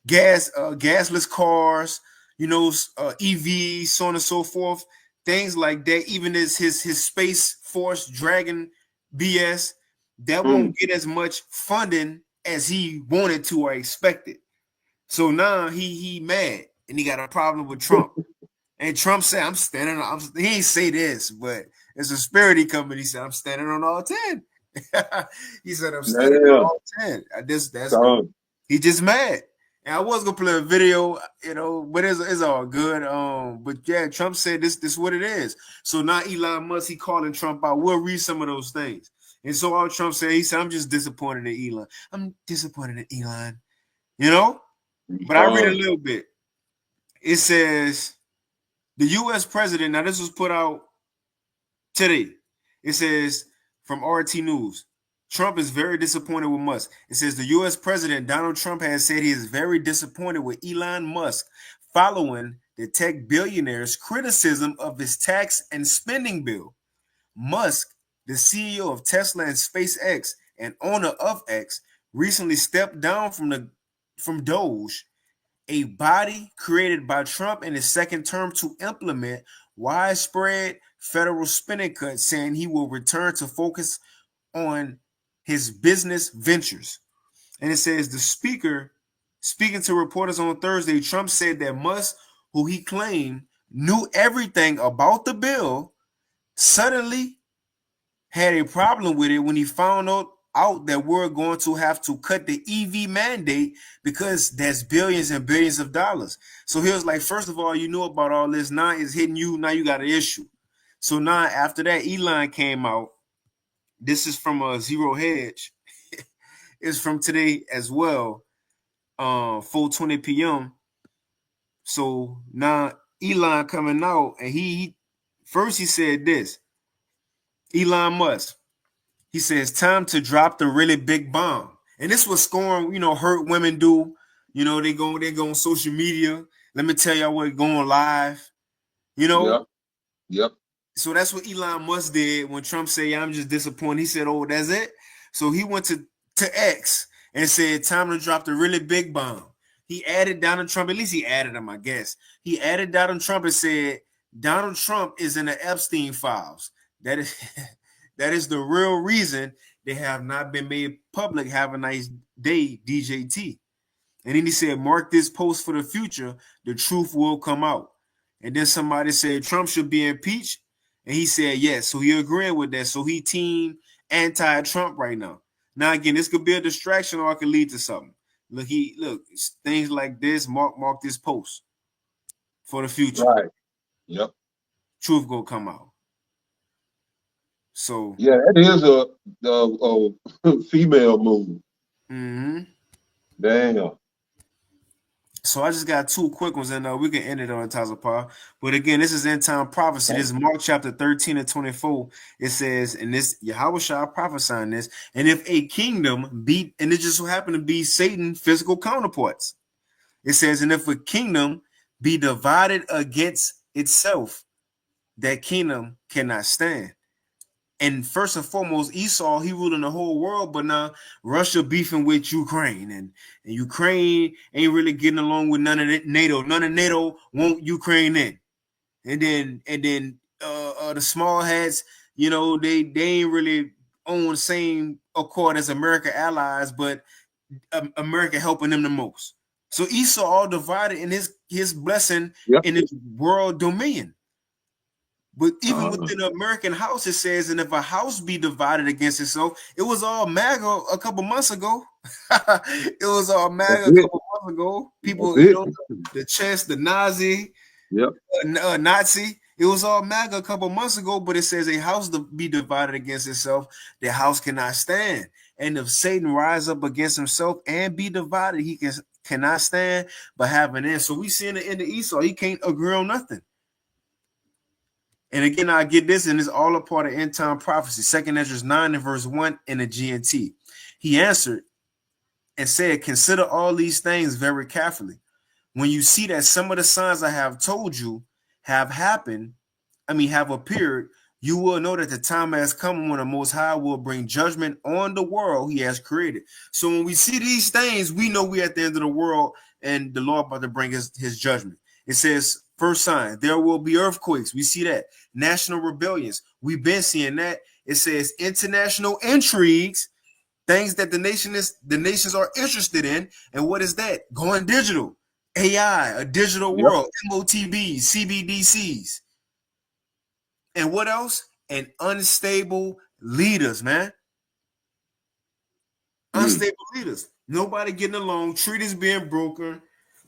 gasless cars, EV, so on and so forth, things like that. Even as his Space Force Dragon BS, that won't get as much funding as he wanted to or expected. So now he mad and he got a problem with Trump. And Trump said, he ain't say this, but it's a Prosperity company. He said, I'm standing on all 10. He said, I'm standing on all 10. He just mad. And I was gonna play a video, but it's all good. But yeah, Trump said this what it is. So now Elon Musk, he calling Trump out. We'll read some of those things. And so all Trump said, he said, I'm just disappointed in Elon. I'm disappointed in Elon, But I read a little bit. It says the U.S. president, now this was put out today. It says from RT News, Trump is very disappointed with Musk. It says the U.S. President Donald Trump has said he is very disappointed with Elon Musk following the tech billionaire's criticism of his tax and spending bill. Musk, the CEO of Tesla and SpaceX and owner of X, recently stepped down from Doge, a body created by Trump in his second term to implement widespread federal spending cuts, saying he will return to focus on his business ventures. And it says the speaker, speaking to reporters on Thursday, Trump said that Musk, who he claimed knew everything about the bill, suddenly had a problem with it when he found out that we're going to have to cut the EV mandate because that's billions and billions of dollars. So he was like, first of all, you knew about all this. Now it's hitting you. Now you got an issue. So now after that, Elon came out. This is from Zero Hedge. It's from today as well, 4:20 p.m. So now Elon coming out, and he said this. Elon Musk, he says, time to drop the really big bomb. And this was scoring, hurt women do. They go on social media. Let me tell y'all what, going live. Yep. So that's what Elon Musk did when Trump said, yeah, I'm just disappointed. He said, oh, that's it. So he went to X and said, time to drop the really big bomb. He added Donald Trump. At least he added him, I guess. He added Donald Trump and said, Donald Trump is in the Epstein files. That is the real reason they have not been made public. Have a nice day, DJT. And then he said, mark this post for the future. The truth will come out. And then somebody said Trump should be impeached. And he said, yes. So he agreed with that. So he team anti-Trump right now. Now, again, this could be a distraction or it could lead to something. Look, things like this, mark this post for the future. Right. Yep. Truth gonna come out. So yeah, that is a female move. Mm-hmm. Damn. So I just got two quick ones, and we can end it on Tazapar. But again, this is end time prophecy. This is Mark chapter 13 and 24. It says, and this Yahushua prophesying this, and if a kingdom be, and it just so happened to be Satan's physical counterparts. It says, and if a kingdom be divided against itself, that kingdom cannot stand. And first and foremost, Esau, he ruling the whole world, but now Russia beefing with Ukraine, and Ukraine ain't really getting along with none of NATO. None of NATO want Ukraine in. And then the small hats, they ain't really on the same accord as America allies, but America helping them the most. So Esau all divided in his blessing in his world dominion. But even within the American house, it says, and if a house be divided against itself, it was all MAGA a couple months ago. It was all MAGA a couple months ago. People, the chest, the Nazi, Nazi. It was all MAGA a couple months ago, but it says a house to be divided against itself, the house cannot stand. And if Satan rise up against himself and be divided, he cannot stand but have an end. So we see in the end of Esau, he can't agree on nothing. And again, I get this, and it's all a part of end time prophecy. 2 Ezra 9 and verse 1 in the GNT. He answered and said, consider all these things very carefully. When you see that some of the signs I have told you have appeared, you will know that the time has come when the Most High will bring judgment on the world he has created. So when we see these things, we know we're at the end of the world and the Lord about to bring his judgment. It says, first sign, there will be earthquakes. We see that. National rebellions. We've been seeing that. It says international intrigues, things that the nations are interested in. And what is that? Going digital. AI, a digital world, MOTBs, CBDCs. And what else? And unstable leaders, man. Unstable leaders. Nobody getting along. Treaties being broken.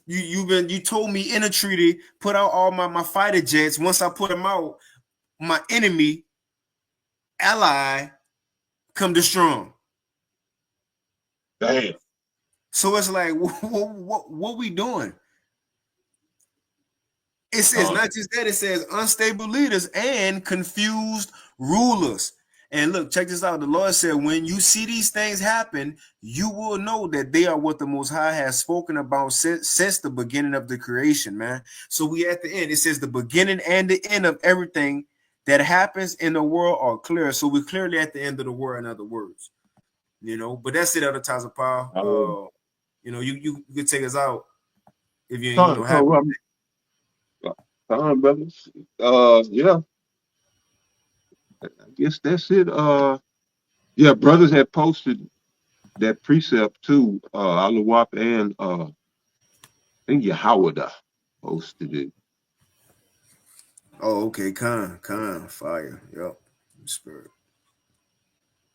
You told me in a treaty, put out all my fighter jets. Once I put them out, my enemy ally come destroy them. Damn. So it's like, what we doing? It says not just that, it says unstable leaders and confused rulers. And look, check this out. The Lord said, when you see these things happen, you will know that they are what the Most High has spoken about since the beginning of the creation, man. So we at the end. It says the beginning and the end of everything that happens in the world are clear. So we're clearly at the end of the world, in other words. You know, but that's it, Elder Tazapal. You know, you could take us out if you ain't happy. Brothers. Yeah. I guess that's it. Yeah, brothers had posted that precept too. Alawap and I think Yahawada posted it. Oh, okay. Khan, fire. Yep. Spirit.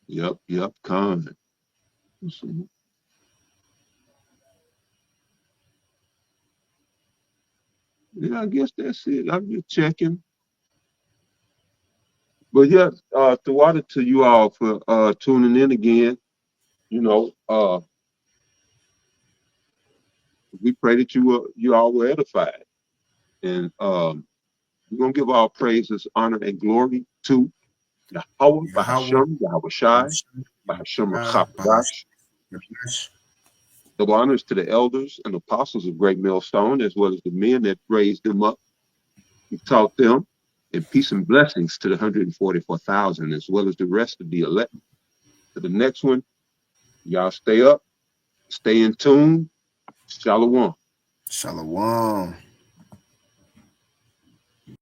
Yep, Khan. Yeah, I guess that's it. I'm just checking. But yeah, Tawada to you all for tuning in again. You know, we pray that you all were edified. And we're gonna give all praises, honor, and glory to Yahweh, Bahasham, Yahweh Shai, Bahasham Chapadash. Double honors to the elders and apostles of Great Millstone, as well as the men that raised them up and taught them. And peace and blessings to the 144,000, as well as the rest of the elect. To the next one, y'all stay up, stay in tune. Shalom. Shalom.